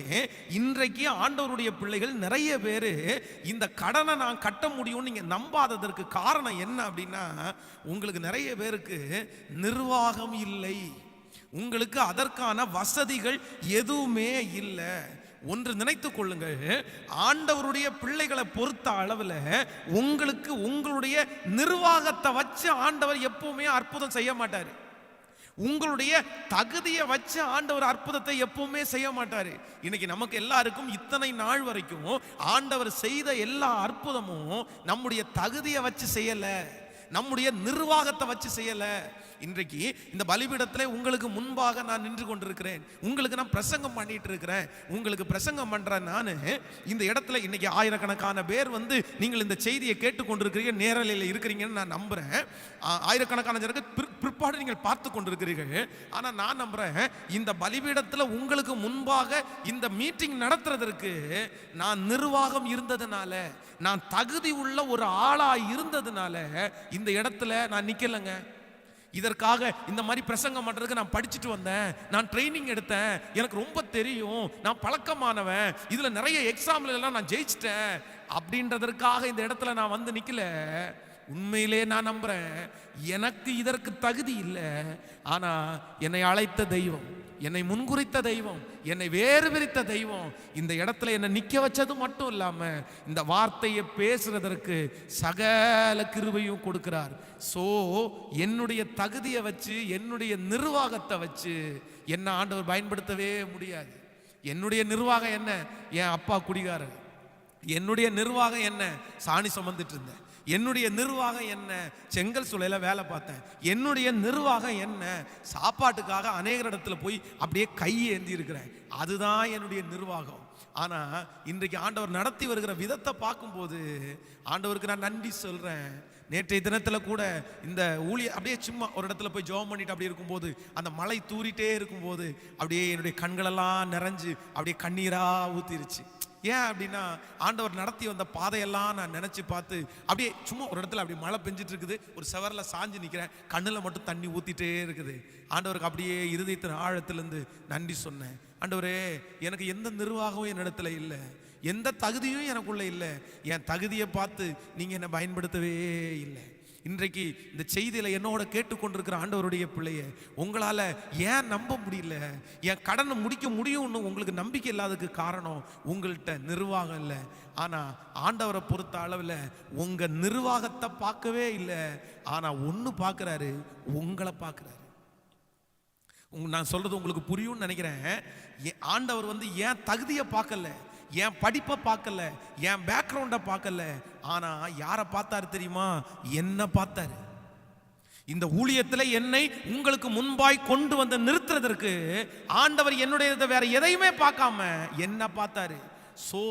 இன்றைக்கு ஆண்டவருடைய பிள்ளைகள் நிறைய பேர் இந்த கடனை நான் கட்ட முடியும்னு நீங்கள் நம்பாததற்கு காரணம் என்ன அப்படின்னா, உங்களுக்கு நிறைய பேருக்கு நிர்வாகம் இல்லை, உங்களுக்கு அதற்கான வசதிகள் எதுவுமே இல்லை. ஒன்று நினைத்துக் கொள்ளுங்கள், ஆண்டவருடைய பிள்ளைகளை பொறுத்த அளவில் உங்களுக்கு உங்களுடைய நிர்வாகத்தை வச்சு ஆண்டவர் எப்பவுமே அற்புதம் செய்ய மாட்டார். உங்களுடைய தகுதியை வச்சு ஆண்டவர் அற்புதத்தை எப்பவுமே செய்ய மாட்டாரு. இன்னைக்கு நமக்கு எல்லாருக்கும் இத்தனை நாள் வரைக்கும் ஆண்டவர் செய்த எல்லா அற்புதமும் நம்முடைய தகுதியை வச்சு செய்யல, நம்முடைய நிர்வாகத்தை வச்சு செய்யல. இன்றைக்கு இந்த பலிபீடத்தில் உங்களுக்கு முன்பாக நான் நின்று கொண்டிருக்கிறேன், உங்களுக்கு நான் பிரசங்கம் பண்ணிட்டு இருக்கிறேன், உங்களுக்கு பிரசங்கம் பண்றேன். நான் இந்த இடத்துல இன்னைக்கு ஆயிரக்கணக்கான பேர் வந்து நீங்கள் இந்த செய்தியை கேட்டுக்கொண்டிருக்கிறீங்க, நேரலையில் இருக்கிறீங்கன்னு நான் நம்புறேன். ஆயிரக்கணக்கான ஜனங்க பிற்பாடு நீங்கள் பார்த்து கொண்டிருக்கிறீர்கள். ஆனா நான் நம்புறேன், இந்த பலிபீடத்தில் உங்களுக்கு முன்பாக இந்த மீட்டிங் நடத்துறதற்கு நான் நிர்வாகம் இருந்ததுனால, நான் தகுதி உள்ள ஒரு ஆளா இருந்ததுனால இந்த இடத்துல நான் நிக்கலங்க. இதற்காக இந்த மாதிரி பிரசங்கம் பண்றதுக்கு நான் படிச்சுட்டு வந்தேன், நான் ட்ரைனிங் எடுத்தேன், எனக்கு ரொம்ப தெரியும், நான் பழக்கமானவன், இதுல நிறைய எக்ஸாம்ல எல்லாம் நான் ஜெயிச்சிட்டேன் அப்படின்றதற்காக இந்த இடத்துல நான் வந்து நிக்கல. உண்மையிலே நான் நம்புறேன், எனக்கு இதற்கு தகுதி இல்லை, ஆனா என்னை அழைத்த தெய்வம், என்னை முன்குறித்த தெய்வம், என்னை வேறு பிரித்த தெய்வம், இந்த இடத்துல என்னை நிக்க வச்சது மட்டும் இல்லாம இந்த வார்த்தையை பேசுறதற்கு சகல கிருபையும் கொடுக்கிறார். சோ என்னுடைய தகுதியை வச்சு, என்னுடைய நிர்வாகத்தை வச்சு என்ன ஆண்டவர் பயன்படுத்தவே முடியாது. என்னுடைய நிர்வாகம் என்ன? என் அப்பா குடிகாரர். என்னுடைய நிர்வாகம் என்ன? சாணி சுமந்துட்டு இருந்தேன். என்னுடைய நிர்வாகம் என்ன? செங்கல் சூளையில வேலை பார்த்தேன். என்னுடைய நிர்வாகம் என்ன? சாப்பாட்டுக்காக அநேக இடத்துல போய் அப்படியே கையை ஏந்தி இருக்கிறேன். அதுதான் என்னுடைய நிர்வாகம். ஆனா இன்றைக்கு ஆண்டவர் நடத்தி வருகிற விதத்தை பார்க்கும்போது ஆண்டவருக்கு நான் நன்றி சொல்றேன். நேற்றைய தினத்துல கூட இந்த ஊழிய அப்படியே சும்மா ஒரு இடத்துல போய் ஜெபம் பண்ணிட்டு அப்படி இருக்கும்போது அந்த மழை தூரிட்டே இருக்கும்போது அப்படியே என்னுடைய கண்களெல்லாம் நிறைஞ்சு அப்படியே கண்ணீரா ஊத்திருச்சு. ஏன் அப்படின்னா ஆண்டவர் நடத்தி வந்த பாதையெல்லாம் நான் நினைச்சு பார்த்து அப்படியே சும்மா ஒரு இடத்துல அப்படி மழை பெஞ்சிட்டு இருக்குது, ஒரு செவர்ல சாஞ்சு நிற்கிறேன், கண்ணில் மட்டும் தண்ணி ஊத்திட்டே இருக்குது. ஆண்டவருக்கு அப்படியே இருதயத்தின் ஆழத்திலிருந்து நன்றி சொன்னேன். ஆண்டவரே, எனக்கு எந்த நிர்வாகமும் என் இடத்துல இல்லை, எந்த தகுதியும் எனக்குள்ள இல்லை. என் தகுதியை பார்த்து நீங்க என்னை பயன்படுத்தவே இல்லை. இன்றைக்கு இந்த செய்தியில என்னோட கேட்டுக்கொண்டிருக்கிற ஆண்டவருடைய பிள்ளைய, உங்களால ஏன் நம்ப முடியல, என் கடனை முடிக்க முடியும்னு உங்களுக்கு நம்பிக்கை இல்லாததுக்கு காரணம் உங்கள்கிட்ட நிர்வாகம் இல்லை. ஆனா ஆண்டவரை பொறுத்த அளவில் உங்க நிர்வாகத்தை பார்க்கவே இல்லை. ஆனா ஒன்று பார்க்குறாரு, உங்களை பார்க்குறாரு. நான் சொல்றது உங்களுக்கு புரியும்னு நினைக்கிறேன். ஆண்டவர் ஏன் தகுதியை பார்க்கல, என் படிப்பை பார்க்கல, என் பேக்ரவுண்டை பார்க்கல. ஆனா யாரை பார்த்தாரு தெரியுமா? என்ன பார்த்தாரு. இந்த ஊழியத்தில் என்னை உங்களுக்கு முன்பாய் கொண்டு வந்து நிறுத்துறதற்கு ஆண்டவர் என்னுடைய வேற எதையுமே பார்க்காம என்ன பார்த்தாரு. சோ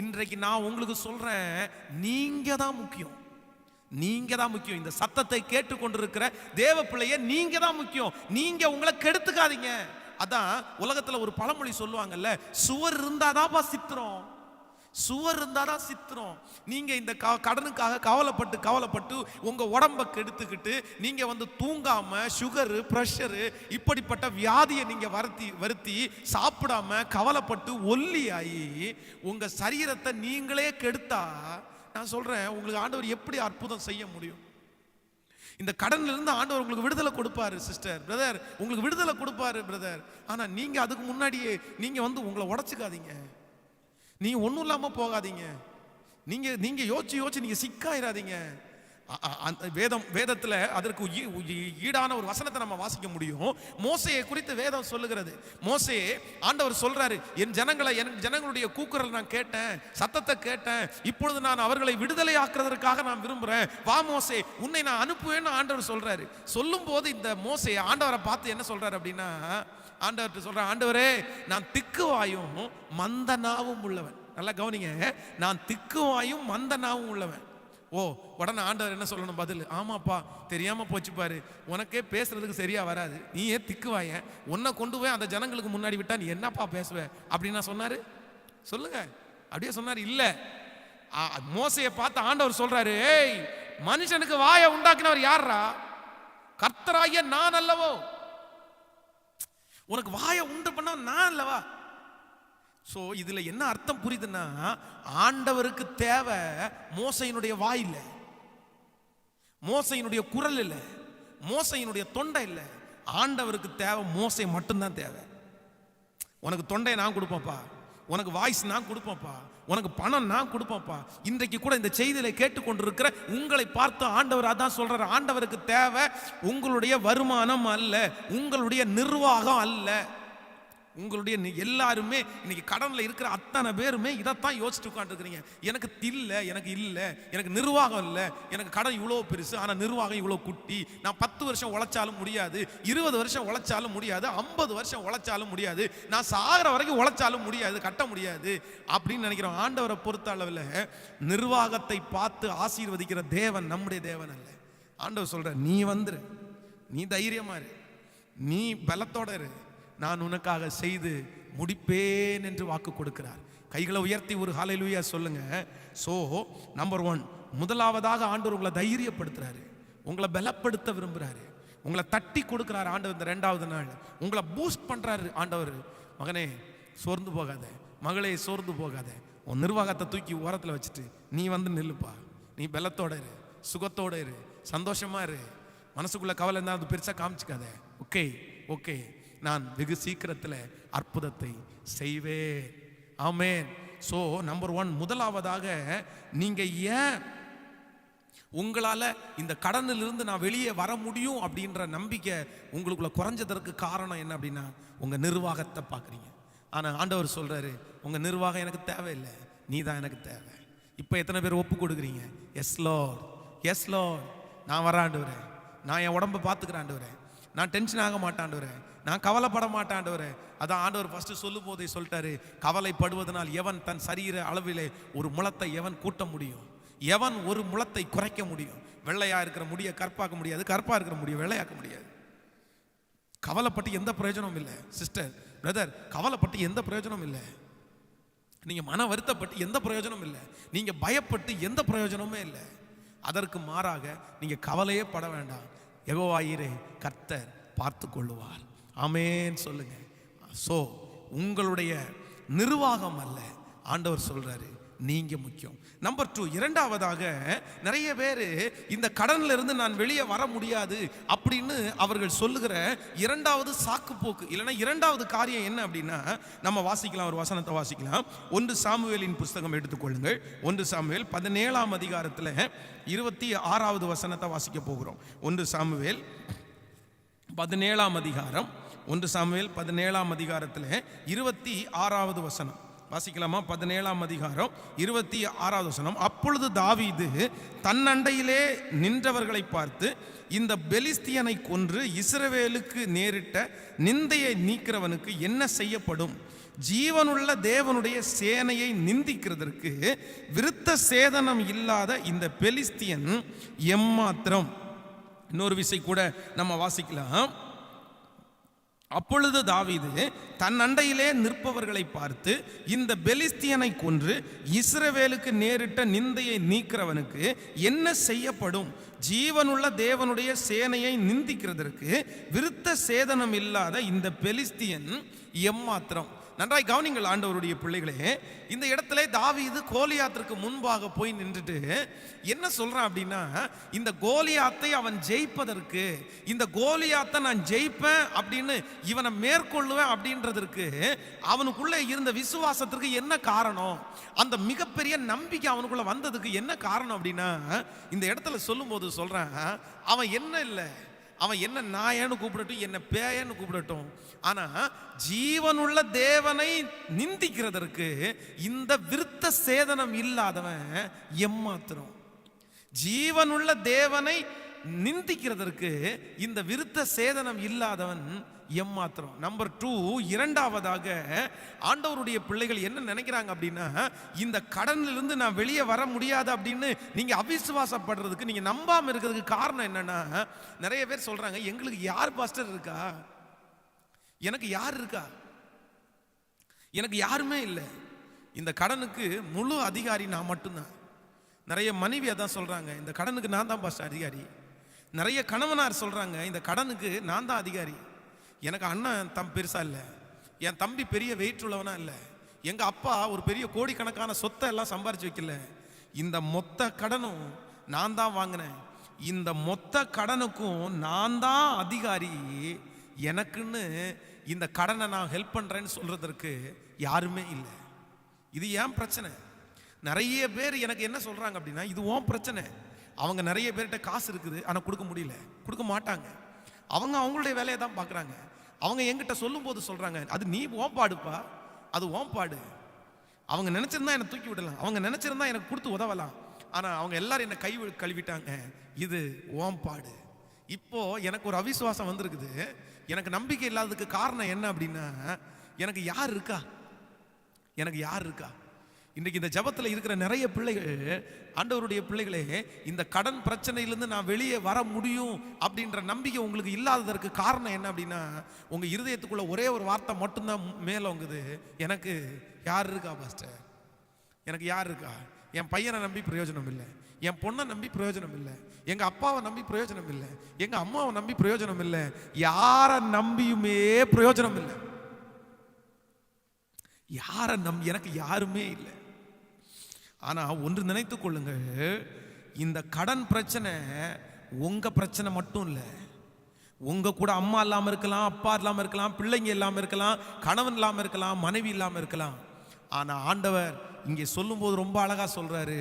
இன்றைக்கு நான் உங்களுக்கு சொல்றேன், நீங்க தான் முக்கியம். நீங்க தான் முக்கியம். இந்த சத்தத்தை கேட்டுக்கொண்டிருக்கிற தேவ பிள்ளைய நீங்க தான் முக்கியம். நீங்க உங்களை கெடுத்துக்காதீங்க. அதான் உலகத்துல ஒரு பழமொழி சொல்லுவாங்கல்ல, சுவர் இருந்தாதான் சித்திரம், சுவர் இருந்தாதான் சித்திரம். நீங்க இந்த கடனுக்காக கவலைப்பட்டு உங்க உடம்ப கெடுத்துக்கிட்டு நீங்க தூங்காம சுகரு, பிரஷரு, இப்படிப்பட்ட வியாதியை நீங்க வருத்தி சாப்பிடாம கவலைப்பட்டு ஒல்லியாகி உங்க சரீரத்தை நீங்களே கெடுத்தா, நான் சொல்றேன், உங்களுக்கு ஆண்டவர் எப்படி அற்புதம் செய்ய முடியும்? இந்த கடன்ல இருந்து ஆண்டவர் உங்களுக்கு விடுதலை கொடுப்பாரு சிஸ்டர், பிரதர், உங்களுக்கு விடுதலை கொடுப்பாரு பிரதர். ஆனா நீங்க அதுக்கு முன்னாடியே நீங்க உங்களை உடைச்சுக்காதீங்க, நீங்க ஒண்ணும் இல்லாம போகாதீங்க. நீங்க யோசிச்சு நீங்க சிக்காயிராதீங்க. வேதத்துல அதற்கு ஈடான ஒரு வசனத்தை நம்ம வாசிக்க முடியும். மோசேயை குறித்து வேதம் சொல்லுகிறது. மோசே, ஆண்டவர் சொல்றாரு, என் ஜனங்களுடைய கூக்குரல் நான் கேட்டேன், சத்தத்தை கேட்டேன், இப்பொழுது நான் அவர்களை விடுதலை ஆக்குறதற்காக நான் விரும்புறேன், வா மோசே, உன்னை நான் அனுப்புவேன்னு ஆண்டவர் சொல்றாரு. சொல்லும் போது இந்த மோசே ஆண்டவரை பார்த்து என்ன சொல்றாரு அப்படின்னா, ஆண்டவர்கிட்ட சொல்ற, ஆண்டவரே, நான் திக்குவாயும் மந்த நாவும் உள்ளவன். நல்லா கவனிங்க, நான் திக்குவாயும் மந்த நாவும் உள்ளவன். ஓ, உடனே ஆண்டவர் என்ன சொல்லணும் பதில்? ஆமாப்பா, தெரியாம போச்சு பாரு, உனக்கே பேசுறதுக்கு சரியா வராது, நீ ஏன் திக்குவாய, உன்னை கொண்டு போய் அந்த ஜனங்களுக்கு முன்னாடி விட்டா நீ என்னப்பா பேசுவ அப்படின்னு சொன்னாரு. சொல்லுங்க, அப்படியே சொன்னாரு. இல்ல, மோசையை பார்த்து ஆண்டவர் சொல்றாரு, ஏய், மனுஷனுக்கு வாயை உண்டாக்கினவர் யாரா? கர்த்தராகிய நான் அல்லவோ? உனக்கு வாயை உண்டு பண்ண நான் அல்லவா? சோ இதுல என்ன அர்த்தம் புரியுதுன்னா, ஆண்டவருக்கு தேவை மோசையினுடைய வாய் இல்லை, மோசையினுடைய குரல் இல்லை, மோசையினுடைய தொண்டை இல்லை. ஆண்டவருக்கு தேவை மோசை மட்டும்தான் தேவை. உனக்கு தொண்டையை நான் கொடுப்பேன்ப்பா, உனக்கு வாய்ஸ் நான் கொடுப்பேன்ப்பா, உனக்கு பணம் நான் கொடுப்பேன்ப்பா. இன்றைக்கு கூட இந்த செய்தியில கேட்டுக்கொண்டிருக்கிற உங்களை பார்த்து ஆண்டவர் அதான் சொல்றாரு, ஆண்டவருக்கு தேவை உங்களுடைய வருமானம் அல்ல, உங்களுடைய நிர்வாகம் அல்ல. உங்களுடைய எல்லாருமே இன்னைக்கு கடன்ல இருக்கிற அத்தனை பேருமே இதைத்தான் யோசிச்சுட்டு உட்காந்துருக்கிறீங்க. எனக்கு இல்லை, எனக்கு இல்லை, எனக்கு நிர்வாகம் இல்லை, எனக்கு கடன் இவ்வளோ பெருசு, ஆனால் நிர்வாகம் இவ்வளோ குட்டி, நான் 10 வருஷம் உழைச்சாலும் முடியாது, 20 வருஷம் உழைச்சாலும் முடியாது, 50 வருஷம் உழைச்சாலும் முடியாது, நான் சாகிற வரைக்கும் உழைச்சாலும் முடியாது, கட்ட முடியாது அப்படின்னு நினைக்கிறோம். ஆண்டவரை பொறுத்த அளவில் நிர்வாகத்தை பார்த்து ஆசீர்வதிக்கிற தேவன் நம்முடைய தேவன் அல்ல. ஆண்டவர் சொல்ற, நீ வந்துரு, நீ தைரியமா இரு, நீ பலத்தோட இரு, நான் உனக்காக செய்து முடிப்பேன் என்று வாக்கு கொடுக்கிறார். கைகளை உயர்த்தி ஒரு ஹல்லேலூயா சொல்லுங்க. சோ நம்பர் 1, முதலாவதாக ஆண்டவர் உங்களை தைரியப்படுத்துறாரு, உங்களை பலப்படுத்த விரும்புறாரு, உங்களை தட்டி கொடுக்கிறாரு ஆண்டவர். இந்த 2வது நாள் உங்களை பூஸ்ட் பண்றாரு ஆண்டவர். மகனே சோர்ந்து போகாத, மகளே சோர்ந்து போகாத, உன் நிர்வாகத்தை தூக்கி ஓரத்தில் வச்சுட்டு நீ நில்லுப்பா, நீ பலத்தோட இரு, சுகத்தோட இரு, சந்தோஷமா இரு, மனசுக்குள்ள கவலை இருந்தால் அது பெருசா காமிச்சுக்காத. ஓகே ஓகே, நான் வெகு சீக்கிரத்தில் அற்புதத்தை செய்வேன். ஆமென். ஸோ நம்பர் 1, முதலாவதாக நீங்க ஏன் உங்களால் இந்த கடனிலிருந்து நான் வெளியே வர முடியும் அப்படின்ற நம்பிக்கை உங்களுக்குள்ள குறைஞ்சதற்கு காரணம் என்ன அப்படின்னா உங்கள் நிர்வாகத்தை பார்க்குறீங்க. ஆனால் ஆண்டவர் சொல்கிறாரு, உங்கள் நிர்வாகம் எனக்கு தேவையில்லை, நீ தான் எனக்கு தேவை. இப்போ எத்தனை பேர் ஒப்பு கொடுக்குறீங்க? எஸ் லார்ட், எஸ் லார்ட், நான் வர ஆண்டவரே, நான் என் உடம்பை பார்த்துக்கிறேன் ஆண்டவரே, நான் டென்ஷன் ஆக மாட்டேன் ஆண்டவரே, நான் கவலைப்பட மாட்டேன் ஆண்டவரே. அதான் ஆண்டவர் ஃபர்ஸ்ட் சொல்லும் போதே சொல்லிட்டாரு, கவலைப்படுவதனால் எவன் தன் சரீர அளவிலே ஒரு முளத்தை எவன் கூட்ட முடியும்? எவன் ஒரு முளத்தை குறைக்க முடியும்? வெள்ளையா இருக்கிற முடிய கற்பாக்க முடியாது, கற்பா இருக்கிற முடிய வெள்ளையாக்க முடியாது. கவலைப்பட்டு எந்த பிரயோஜனமும் இல்லை சிஸ்டர், பிரதர், கவலைப்பட்டு எந்த பிரயோஜனமும் இல்லை. நீங்க மன வருத்தப்பட்டு எந்த பிரயோஜனமும் இல்லை. நீங்க பயப்பட்டு எந்த பிரயோஜனமுமே இல்லை. அதற்கு மாறாக நீங்க கவலையே பட வேண்டாம். யெகோவாயிரே கர்த்தர் பார்த்து கொள்ளுவார். ஆமென் சொல்லுங்க. சோ உங்களுடைய நிர்வாகம் அல்ல, ஆண்டவர் சொல்றாரு நீங்க முக்கியம். நம்பர் 2, இரண்டாவதாக நிறைய பேர் இந்த கடன்ல இருந்து நான் வெளியே வர முடியாது அப்படின்னு அவர்கள் சொல்லுகிற இரண்டாவது சாக்கு போக்கு இல்லைன்னா இரண்டாவது காரியம் என்ன அப்படின்னா, நம்ம வாசிக்கலாம், ஒரு வசனத்தை வாசிக்கலாம். 1 சாமுவேலின் புஸ்தகம் எடுத்துக்கொள்ளுங்கள். 1 சாமுவேல் 17ஆம் அதிகாரத்தில் 26வது வசனத்தை வாசிக்க போகிறோம். 1 சாமுவேல் 17ஆம் அதிகாரம், 1 சாமுவேல் 17ஆம் அதிகாரத்தில் 26வது வசனம் வாசிக்கலாமா? 17ஆம் அதிகாரம் 26வது வசனம். அப்பொழுது தாவீது தன் அண்டையிலே நின்றவர்களை பார்த்து, இந்த பெலிஸ்தியனை கொன்று இஸ்ரவேலுக்கு நேரிட்ட நிந்தையை நீக்கிறவனுக்கு என்ன செய்யப்படும்? ஜீவனுள்ள தேவனுடைய சேனையை நிந்திக்கிறதற்கு விருத்த சேதனம் இல்லாத இந்த பெலிஸ்தியன் எம்மாத்திரம். இன்னொரு விசை கூட நம்ம வாசிக்கலாம். அப்பொழுது தாவீது தன் அண்டையிலே நிற்பவர்களை பார்த்து, இந்த பெலிஸ்தியனை கொன்று இஸ்ரவேலுக்கு நேரிட்ட நிந்தையை நீக்கிறவனுக்கு என்ன செய்யப்படும்? ஜீவனுள்ள தேவனுடைய சேனையை நிந்திக்கிறதற்கு விருத்த சேதனம் இல்லாத இந்த பெலிஸ்தியன் எம்மாத்திரம். நன்றாய் கவனிங்கள் ஆண்டவருடைய பிள்ளைகளே. இந்த இடத்துல தாவீது கோலியாத்திற்கு முன்பாக போய் நின்றுட்டு என்ன சொல்றான் அப்படின்னா, இந்த கோலியாத்தை அவன் ஜெயிப்பதற்கு, இந்த கோலியாத்தை நான் ஜெயிப்பேன் அப்படின்னு இவனை மேற்கொள்ளுவேன் அப்படின்றதற்கு அவனுக்குள்ள இருந்த விசுவாசத்திற்கு என்ன காரணம்? அந்த மிகப்பெரிய நம்பிக்கை அவனுக்குள்ள வந்ததுக்கு என்ன காரணம் அப்படின்னா, இந்த இடத்துல சொல்லும் போது சொல்றான், அவன் என்ன இல்லை, அவன் என்ன நாயன்னு கூப்பிடட்டும், என்ன பேயன்னு கூப்பிடட்டும், ஆனா ஜீவனுள்ள தேவனை நிந்திக்கிறதற்கு இந்த விருத்த சேதனம் இல்லாதவன் எம்மாத்திரம். ஜீவனுள்ள தேவனை நிந்திக்கிறதற்கு இந்த விருத்த சேதனம் இல்லாதவன் எம்மாத்திரம். நம்பர் 2, இரண்டாவதாக ஆண்டவருடைய பிள்ளைகள் என்ன நினைக்கிறாங்க அப்படின்னா, இந்த கடனிலிருந்து நான் வெளியே வர முடியாது அப்படின்னு நீங்க அவிசுவாசப்படுறதுக்கு, நீங்க நம்பாம இருக்கிறதுக்கு காரணம் என்னன்னா, நிறைய பேர் சொல்றாங்க, எங்களுக்கு யார் பாஸ்டர் இருக்கா, எனக்கு யார் இருக்கா, எனக்கு யாருமே இல்லை, இந்த கடனுக்கு முழு அதிகாரி நான் மட்டும்தான். நிறைய மனைவி அதான் சொல்றாங்க, இந்த கடனுக்கு நான் தான் பாஸ்டர் அதிகாரி. நிறைய கணவனார் சொல்றாங்க, இந்த கடனுக்கு நான் தான் அதிகாரி. எனக்கு அண்ணன் பெருசா இல்லை, என் தம்பி பெரிய வெயிட் உள்ளவனா இல்லை, எங்க அப்பா ஒரு பெரிய கோடிக்கணக்கான சொத்தை எல்லாம் சம்பாரிச்சு வைக்கல, இந்த மொத்த கடனும் நான் தான் வாங்கினேன், இந்த மொத்த கடனுக்கும் நான் தான் அதிகாரி, எனக்குன்னு இந்த கடனை நான் ஹெல்ப் பண்றேன்னு சொல்றதற்கு யாருமே இல்லை. இது ஏன் பிரச்சனை? நிறைய பேர் எனக்கு என்ன சொல்றாங்க அப்படின்னா, இது உன் பிரச்சனை. அவங்க நிறைய பேர்கிட்ட காசு இருக்குது, ஆனால் கொடுக்க முடியல, கொடுக்க மாட்டாங்க. அவங்க அவங்களுடைய வேலையை தான் பார்க்குறாங்க. அவங்க என்கிட்ட சொல்லும் போது சொல்றாங்க, அது நீ ஓம்பாடுப்பா, அது ஓம்பாடு. அவங்க நினைச்சிருந்தா என்னை தூக்கி விடலாம், அவங்க நினைச்சிருந்தா எனக்கு கொடுத்து உதவலாம், ஆனால் அவங்க எல்லாரும் என்னை கை கழுவிட்டாங்க, இது ஓம்பாடு. இப்போ எனக்கு ஒரு அவிசுவாசம் வந்திருக்குது. எனக்கு நம்பிக்கை இல்லாததுக்கு காரணம் என்ன அப்படின்னா, எனக்கு யார் இருக்கா, எனக்கு யார் இருக்கா? இன்றைக்கு இந்த ஜபத்தில் இருக்கிற நிறைய பிள்ளைகள், ஆண்டவருடைய பிள்ளைகளே, இந்த கடன் பிரச்சனையிலிருந்து நான் வெளியே வர முடியும் அப்படின்ற நம்பிக்கை உங்களுக்கு இல்லாததற்கு காரணம் என்ன அப்படின்னா, உங்க இருதயத்துக்குள்ள ஒரே ஒரு வார்த்தை மட்டும்தான் மேலோங்குது, எனக்கு யார் இருக்கா பாஸ்டர், எனக்கு யார் இருக்கா? என் பையனை நம்பி பிரயோஜனம் இல்லை, என் பொண்ணை நம்பி பிரயோஜனம் இல்லை, எங்க அப்பாவை நம்பி பிரயோஜனம் இல்லை, எங்க அம்மாவை நம்பி பிரயோஜனம் இல்லை, யாரை நம்பியுமே பிரயோஜனம் இல்லை. யாரை எனக்கு யாருமே இல்லை. ஆனா ஒன்று நினைத்துக் கொள்ளுங்கள், இந்த கடன் பிரச்சனை உங்க பிரச்சனை மட்டும் இல்லை, உங்க கூட அம்மா இல்லாம இருக்கலாம், அப்பா இல்லாம இருக்கலாம், பிள்ளைங்க இல்லாம இருக்கலாம், கணவன் இல்லாம இருக்கலாம், மனைவி இல்லாம இருக்கலாம். ஆனா ஆண்டவர் இங்கே சொல்லும்போது ரொம்ப அழகா சொல்றாரு,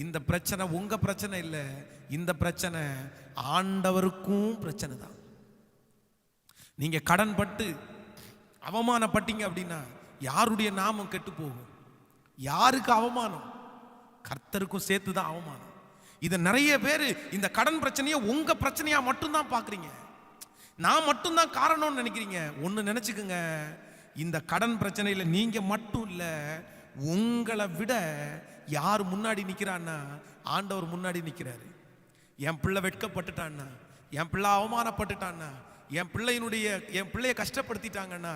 இந்த பிரச்சனை உங்க பிரச்சனை இல்லை, இந்த பிரச்சனை ஆண்டவருக்கும் பிரச்சனை தான். நீங்க கடன் பட்டு அவமானப்பட்டீங்க அப்படின்னா யாருடைய நாமம் கெட்டு போகும்? யாருக்கு அவமானம்? கர்த்தருக்கும் சேர்த்து தான் அவமானம். இதை நிறைய பேர் இந்த கடன் பிரச்சனையை உங்க பிரச்சனையா மட்டும்தான் பாக்குறீங்க. நான் மட்டும்தான் காரணம்னு நினைக்கிறீங்க. ஒன்று நினைச்சுக்குங்க, இந்த கடன் பிரச்சனையில நீங்க மட்டும் இல்ல, உங்களை விட யார் முன்னாடி நிற்கிறான்னா ஆண்டவர் முன்னாடி நிற்கிறாரு. என் பிள்ளை வெட்கப்பட்டுட்டான்னா, என் பிள்ளை அவமானப்பட்டுட்டான்னா, என் பிள்ளைய கஷ்டப்படுத்திட்டாங்கன்னா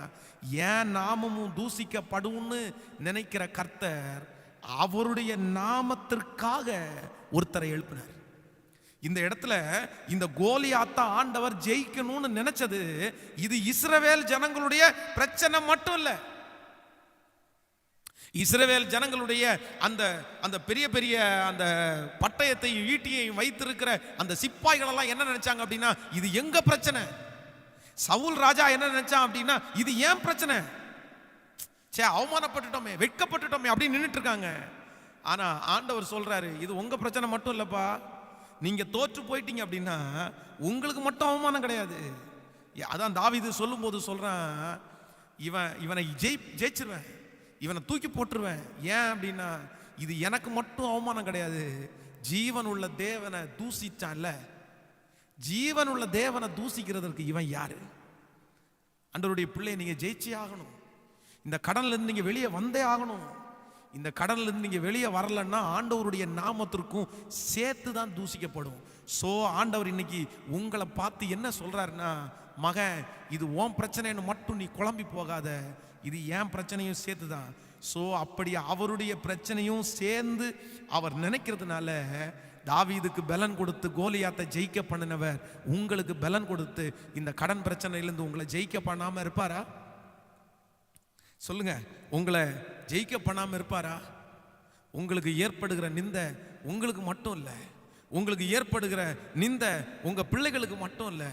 என் நாமமும் தூசிக்கப்படும்னு நினைக்கிற கர்த்தர் அவருடைய நாமத்திற்காக ஒருத்தரை எழுப்பினார். இந்த இடத்துல இந்த கோலியாத்தா ஆண்டவர் ஜெயிக்கணும்னு நினைச்சது இது இஸ்ரவேல் ஜனங்களுடைய பிரச்சனை மட்டும் இல்ல. இஸ்ரவேல் ஜனங்களுடைய அந்த பெரிய பெரிய அந்த பட்டயத்தையும் ஈட்டியையும் வைத்திருக்கிற அந்த சிப்பாய்கள் எல்லாம் என்ன நினைச்சாங்க அப்படின்னா இது எங்க பிரச்சனை. சவுல் ராஜா என்ன நினைச்சான் அப்படின்னா இது ஏன் பிரச்சனை, அவமானப்பட்டுட்டோமே, வெட்கப்பட்டுட்டோமே அப்படின்னு நின்றுட்டு இருக்காங்க. ஆனா ஆண்டவர் சொல்றாரு இது உங்க பிரச்சனை மட்டும் இல்லப்பா, நீங்க தோற்று போயிட்டீங்க அப்படின்னா உங்களுக்கு மட்டும் அவமானம் கிடையாது. அதான் தாவீது சொல்லும் போது சொல்றான், இவனை ஜெயிச்சிருவேன், இவனை தூக்கி போட்டுருவேன். ஏன் அப்படின்னா இது எனக்கு மட்டும் அவமானம் கிடையாது, ஜீவன் உள்ள தேவனை தூசிச்சான்ல, ஜீவன் உள்ள தேவனை தூசிக்கிறதற்கு இவன் யாரு? ஆண்டவருடைய பிள்ளை நீங்க ஜெயிச்சே ஆகணும். இந்த கடன்ல இருந்து நீங்க வெளியே வந்தே ஆகணும். இந்த கடன்ல இருந்து நீங்க வெளியே வரலன்னா ஆண்டவருடைய நாமத்திற்கும் சேர்த்து தான் தூசிக்கப்படும். சோ ஆண்டவர் இன்னைக்கு உங்களை பார்த்து என்ன சொல்றாருன்னா, மகன் இது உன் பிரச்சனைன்னு மட்டும் நீ குழம்பி போகாத, இது என் பிரச்சனையும் சேர்த்து தான். ஸோ அப்படி அவருடைய பிரச்சனையும் சேர்ந்து அவர் நினைக்கிறதுனால தாவீதுக்கு பலன் கொடுத்து கோலியாத்தை ஜெயிக்க பண்ணினவர் உங்களுக்கு பலன் கொடுத்து இந்த கடன் பிரச்சனையிலிருந்து உங்களை ஜெயிக்க பண்ணாம இருப்பாரா? சொல்லுங்க, உங்களை ஜெயிக்க பண்ணாம இருப்பாரா? உங்களுக்கு ஏற்படுகிற நிந்தை உங்களுக்கு மட்டும் இல்லை, உங்களுக்கு ஏற்படுகிற நிந்தை உங்க பிள்ளைகளுக்கு மட்டும் இல்லை,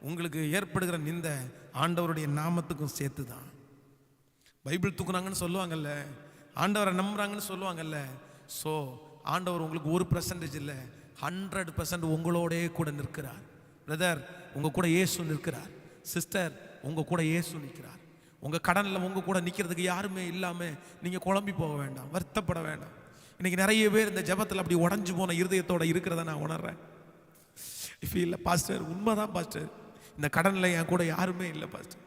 உங்களுக்கு ஏற்படுகிற நிந்தை ஆண்டவருடைய நாமத்துக்கும் சேர்த்து தான். பைபிள் தூக்குறாங்கன்னு சொல்லுவாங்கல்ல, ஆண்டவரை நம்புறாங்கன்னு சொல்லுவாங்கல்ல. ஸோ ஆண்டவர் உங்களுக்கு 1% இல்லை, 100% உங்களோடே கூட நிற்கிறார். பிரதர், உங்க கூட இயேசு நிற்கிறார். சிஸ்டர், உங்க கூட இயேசு நிற்கிறார். உங்க கடன்ல உங்க கூட நிற்கிறதுக்கு யாருமே இல்லாம நீங்க குழம்பி போக வேண்டாம், வருத்தப்பட வேண்டாம். இன்னைக்கு நிறைய பேர் இந்த ஜெபத்தில் அப்படி உடஞ்சு போன இருதயத்தோட இருக்கிறத நான் உணர்றேன். இல்லை பாஸ்டர், உண்மைதான் பாஸ்டர், இந்த கடன்ல என் கூட யாருமே இல்லை பாஸ்டர்.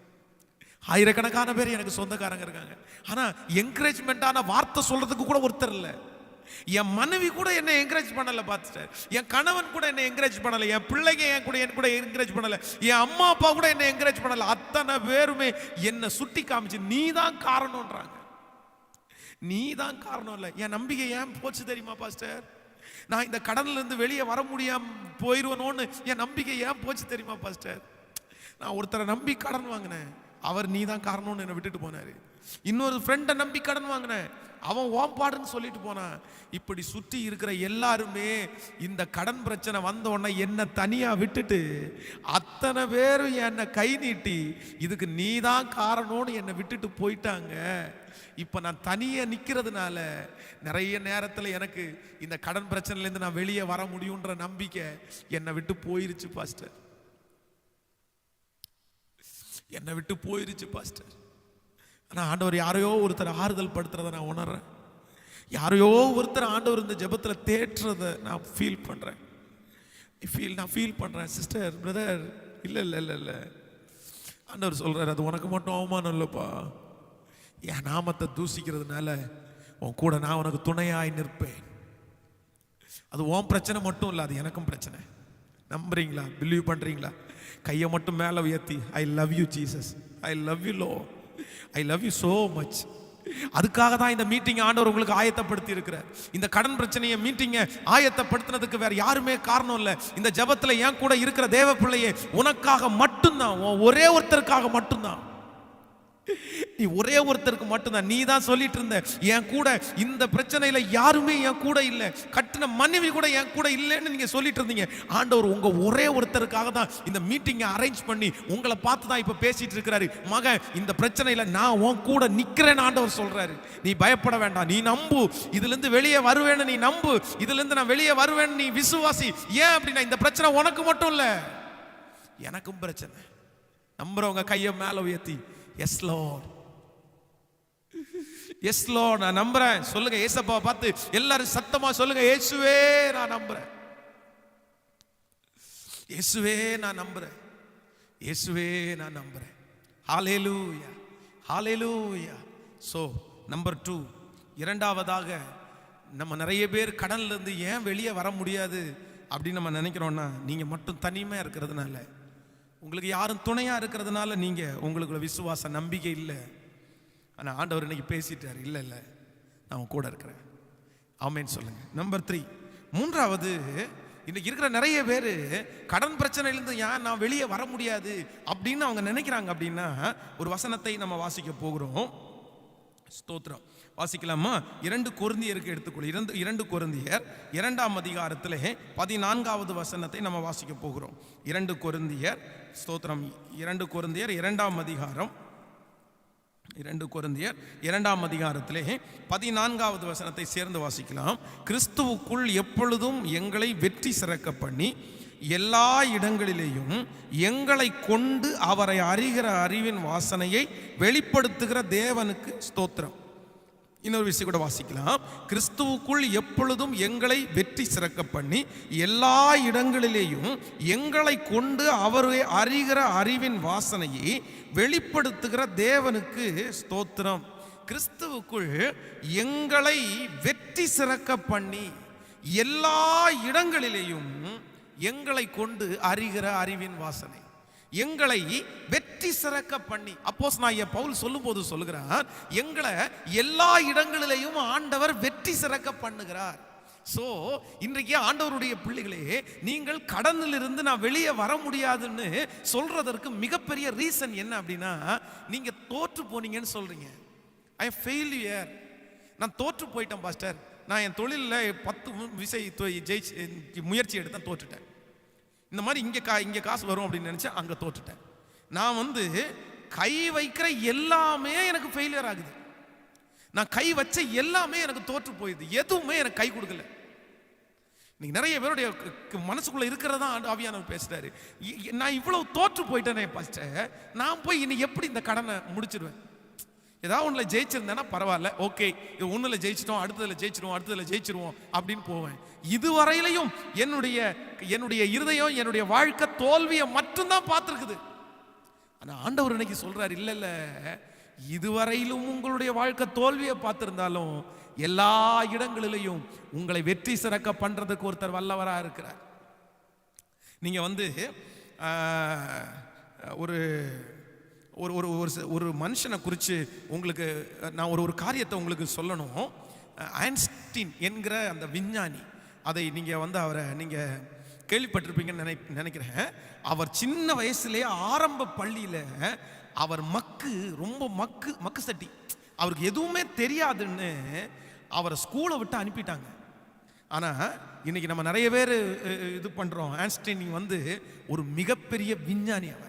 ஆயிரக்கணக்கான பேர் எனக்கு சொந்தக்காரங்க இருக்காங்க, ஆனா என்கரேஜ்மெண்டான வார்த்தை சொல்றதுக்கு கூட ஒருத்தர் இல்லை. என் மனைவி கூட என்ன என்கரேஜ் பண்ணல பாஸ்டர், என் கணவன் கூட என்ன என்கரேஜ் பண்ணல, என் பிள்ளைங்க என் கூட என்கரேஜ் பண்ணல, என் அம்மா அப்பா கூட என்ன என்கரேஜ் பண்ணல. அத்தனை பேருமே என்ன சுட்டி காமிச்சு நீ தான் காரணம்ன்றாங்க. நீ தான் காரணம் இல்லை. என் நம்பிக்கை ஏன் போச்சு தெரியுமா பாஸ்டர்? நான் இந்த கடன்ல இருந்து வெளியே வர முடியாம போயிருவனோன்னு என் நம்பிக்கை ஏன் போச்சு தெரியுமா பாஸ்டர்? நான் ஒருத்தரை நம்பி கடன் வாங்கினேன், அவர் நீ தான் காரணம்னு என்னை விட்டுட்டு போனாரு. இன்னொரு ஃப்ரெண்டை நம்பி கடன் வாங்கினேன், அவன் ஓம்பாடுன்னு சொல்லிட்டு போனான். இப்படி சுற்றி இருக்கிற எல்லாருமே இந்த கடன் பிரச்சனை வந்த உடனே என்ன தனியா விட்டுட்டு அத்தனை பேரும் என்னை கை நீட்டி இதுக்கு நீ தான் காரணம்னு என்னை விட்டுட்டு போயிட்டாங்க. இப்போ நான் தனியா நிற்கிறதுனால நிறைய நேரத்தில் எனக்கு இந்த கடன் பிரச்சனையிலேருந்து நான் வெளியே வர முடியுன்ற நம்பிக்கை என்னை விட்டு போயிருச்சு பாஸ்டர், என்னை விட்டு போயிருச்சு பாஸ்டர். ஆனால் ஆண்டவர் யாரையோ ஒருத்தர் ஆறுதல் படுத்துறதை நான் உணர்றேன். யாரையோ ஒருத்தர் ஆண்டவர் இந்த ஜெபத்தில் தேற்றுறதை நான் ஃபீல் பண்ணுறேன். நான் ஃபீல் பண்ணுறேன் சிஸ்டர், பிரதர். இல்லை இல்லை இல்லை இல்லை, ஆண்டவர் சொல்கிறார் அது உனக்கு மட்டும் அவமானம் இல்லைப்பா, என் நாமத்தை தூசிக்கிறதுனால உன் கூட நான் உனக்கு துணையாய் நிற்பேன். அது உன் பிரச்சனை மட்டும் இல்லை, அது எனக்கும் பிரச்சனை. நம்புறீங்களா? பிலீவ் பண்ணுறீங்களா? கையை மட்டும் மேலே உயர்த்தி I love you Jesus, I love you low, I love you so much. அதுக்காக தான் இந்த மீட்டிங் ஆண்டவர் உங்களுக்கு ஆயத்தப்படுத்தி இருக்கிறார். இந்த கடன் பிரச்சனையை மீட்டிங்கை ஆயத்தப்படுத்தினதுக்கு வேற யாருமே காரணம் இல்லை. இந்த ஜெபத்துல என் கூட இருக்கிற தேவ பிள்ளையே உனக்காக மட்டும்தான், ஒரே ஒருத்தருக்காக மட்டும்தான். நீ ஒரே ஒருத்தருக்கு மட்டும்தான். நீ தான் சொல்லிட்டு இருந்த, என் கூட இந்த பிரச்சனையில யாருமே என் கூட இல்லை, கட்டின மனைவி கூட என் கூட இல்லைன்னு நீங்க சொல்லிட்டு இருந்தீங்க. ஆண்டவர் உங்க ஒரே ஒருத்தருக்காக தான் இந்த மீட்டிங்கை அரேஞ்ச் பண்ணி உங்களை பார்த்து தான் இப்ப பேசிட்டு இருக்கிறாரு. மகன், இந்த பிரச்சனையில நான் உன் கூட நிக்கிறேன்னு ஆண்டவர் சொல்றாரு. நீ பயப்பட வேண்டாம், நீ நம்பு. இதுல இருந்து வெளியே வருவேன்னு நீ நம்பு. இதுல இருந்து நான் வெளியே வருவேன்னு நீ விசுவாசி. ஏன் அப்படின்னா இந்த பிரச்சனை உனக்கு மட்டும் இல்ல, எனக்கும் பிரச்சனை. நம்புறவங்க கையை மேல உயர்த்தி எஸ் லார்ட், எஸ் லார்ட் நான் நம்புறேன் சொல்லுங்க. ஏசப்பாவை பார்த்து எல்லாரும் சத்தமா சொல்லுங்க, இயேசுவே நான் நம்புறேன், இயேசுவே நான் நம்புறேன், இயேசுவே நான் நம்புறேன். ஹல்லேலூயா, ஹல்லேலூயா. சோ நம்பர் 2, இரண்டாவதாக, நம்ம நிறைய பேர் கடன்ல இருந்து ஏன் வெளியே வர முடியாது அப்படின்னு நம்ம நினைக்கிறோம்னா, நீங்க மட்டும் தனிமையா இருக்கிறதுனால, உங்களுக்கு யாரும் துணையா இருக்கிறதுனால நீங்க உங்களுக்குள்ள விசுவாச நம்பிக்கை இல்லை. ஆனா ஆண்டவர் இன்னைக்கு பேசிட்டாரு, இல்ல இல்ல நான் கூட இருக்கிறேன். ஆமென் சொல்லுங்க. நம்பர் 3, மூன்றாவது, இன்னைக்கு இருக்கிற நிறைய பேர் கடன் பிரச்சனையிலிருந்து ஏன் நான் வெளியே வர முடியாது அப்படின்னு அவங்க நினைக்கிறாங்க. அப்படின்னா ஒரு வசனத்தை நம்ம வாசிக்க போகிறோம். ஸ்தோத்திரம். வாசிக்கலாமா? 2 கொரிந்தியருக்கு எடுத்துக்கொள்ள. 2 கொரிந்தியர் 2ஆம் அதிகாரத்திலே 14வது வசனத்தை நம்ம வாசிக்க போகிறோம். 2 கொரிந்தியர், ஸ்தோத்திரம், 2 கொரிந்தியர் 2ஆம் அதிகாரம், 2 கொரிந்தியர் 2ஆம் அதிகாரத்திலே 14வது வசனத்தை சேர்ந்து வாசிக்கலாம். கிறிஸ்துவுக்குள் எப்பொழுதும் எங்களை வெற்றி சிறக்க பண்ணி எல்லா இடங்களிலேயும் எங்களை கொண்டு அவரை அறிகிற அறிவின் வாசனையை வெளிப்படுத்துகிற தேவனுக்கு ஸ்தோத்திரம். இன்னொரு விஷயம் கூட வாசிக்கலாம். கிறிஸ்துவுக்குள் எப்பொழுதும் எங்களை வெற்றி சிறக்க பண்ணி எல்லா இடங்களிலேயும் எங்களை கொண்டு அவரை அறிகிற அறிவின் வாசனையை வெளிப்படுத்துகிற தேவனுக்கு ஸ்தோத்திரம். கிறிஸ்துவுக்குள் எங்களை வெற்றி சிறக்க பண்ணி எல்லா இடங்களிலேயும் எங்களை கொண்டு அறிகிற அறிவின் வாசனை, எங்களை வெற்றி சிறக்க பண்ணி. அப்போஸ்தலனாகிய பவுல் சொல்லும்போது சொல்லுகிறார், எங்களை எல்லா இடங்களிலேயும் ஆண்டவர் வெற்றி சிறக்க பண்ணுகிறார். சோ இன்றைக்கு ஆண்டவருடைய பிள்ளைகளே, நீங்கள் கடனிலிருந்து நான் வெளியே வர முடியாதுன்னு சொல்றதற்கு மிகப்பெரிய ரீசன் என்ன அப்படின்னா, நீங்க தோற்று போனீங்கன்னு சொல்றீங்க. ஐ எம் ஃபெயிலியர், நான் தோற்று போயிட்டேன் பாஸ்டர், நான் என் தொழிலில் 10 முயற்சி எடுத்தேன், தோற்றுட்டேன். இந்த மாதிரி இங்கே காசு வரும் அப்படின்னு நினச்சேன், அங்கே தோற்றுட்டேன். நான் கை வைக்கிற எல்லாமே எனக்கு ஃபெயிலியர் ஆகுது. நான் கை வச்ச எல்லாமே எனக்கு தோற்று போயிடுது, எதுவுமே எனக்கு கை கொடுக்கல. நீங்க நிறைய பேருடைய மனசுக்குள்ள இருக்கிறதா ஆவியானவர் பேசுறாரு. நான் இவ்வளவு தோற்று போயிட்டேனே பாஸ்டர், நான் போய் இன்னைக்கு எப்படி இந்த கடனை முடிச்சிடுவேன்? ஏதாவது ஒன்றுல ஜெயிச்சிருந்தேன்னா பரவாயில்ல, ஓகே, இது ஒன்றில் ஜெயிச்சிட்டோம், அடுத்ததில் ஜெயிச்சிருவோம் அப்படின்னு போவேன். இதுவரையிலையும் என்னுடைய இருதயம், என்னுடைய வாழ்க்கை தோல்வியை மட்டும்தான் பார்த்துருக்குது. ஆனால் ஆண்டவர் இன்னைக்கு சொல்றாரு, இல்லை இல்லை, இதுவரையிலும் உங்களுடைய வாழ்க்கை தோல்வியை பார்த்திருந்தாலும் எல்லா இடங்களிலையும் உங்களை வெற்றி சிறக்க பண்றதுக்கு ஒருத்தர் வல்லவரா இருக்கிறார். நீங்க ஒரு ஒரு மனுஷனை குறித்து உங்களுக்கு நான் ஒரு காரியத்தை உங்களுக்கு சொல்லணும். ஐன்ஸ்டீன் என்கிற அந்த விஞ்ஞானி, அதை நீங்கள் அவரை நீங்கள் கேள்விப்பட்டிருப்பீங்கன்னு நினைக்கிறேன். அவர் சின்ன வயசுலேயே ஆரம்ப பள்ளியில் அவர் ரொம்ப மக்கு சட்டி, அவருக்கு எதுவுமே தெரியாதுன்னு அவரை ஸ்கூலை விட்டு அனுப்பிட்டாங்க. ஆனால் இன்னைக்கு நம்ம நிறைய பேர் இது பண்ணுறோம். ஐன்ஸ்டீன் ஒரு மிகப்பெரிய விஞ்ஞானி அவர்.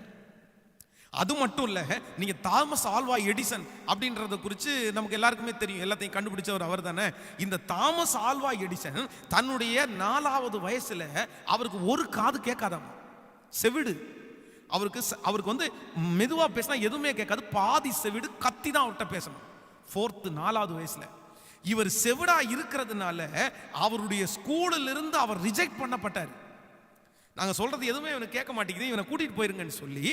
அது மட்டும் இல்லை, நீங்கள் தாமஸ் ஆல்வா எடிசன் அப்படின்றத குறித்து நமக்கு எல்லாருக்குமே தெரியும், எல்லாத்தையும் கண்டுபிடிச்சவர் அவர் தானே. இந்த தாமஸ் ஆல்வா எடிசன் தன்னுடைய 4வது வயசில் அவருக்கு ஒரு காது கேட்காதாம், செவிடு. அவருக்கு மெதுவாக பேசினா எதுவுமே கேட்காது, பாதி செவிடு, கத்தி தான் அவர்கிட்ட பேசணும். 4வது வயசுல இவர் செவிடா இருக்கிறதுனால அவருடைய ஸ்கூலில் இருந்து அவர் ரிஜெக்ட் பண்ணப்பட்டார். நாங்கள் சொல்றது எதுவுமே இவனை கேட்க மாட்டேங்குது, இவனை கூட்டிட்டு போயிருங்கன்னு சொல்லி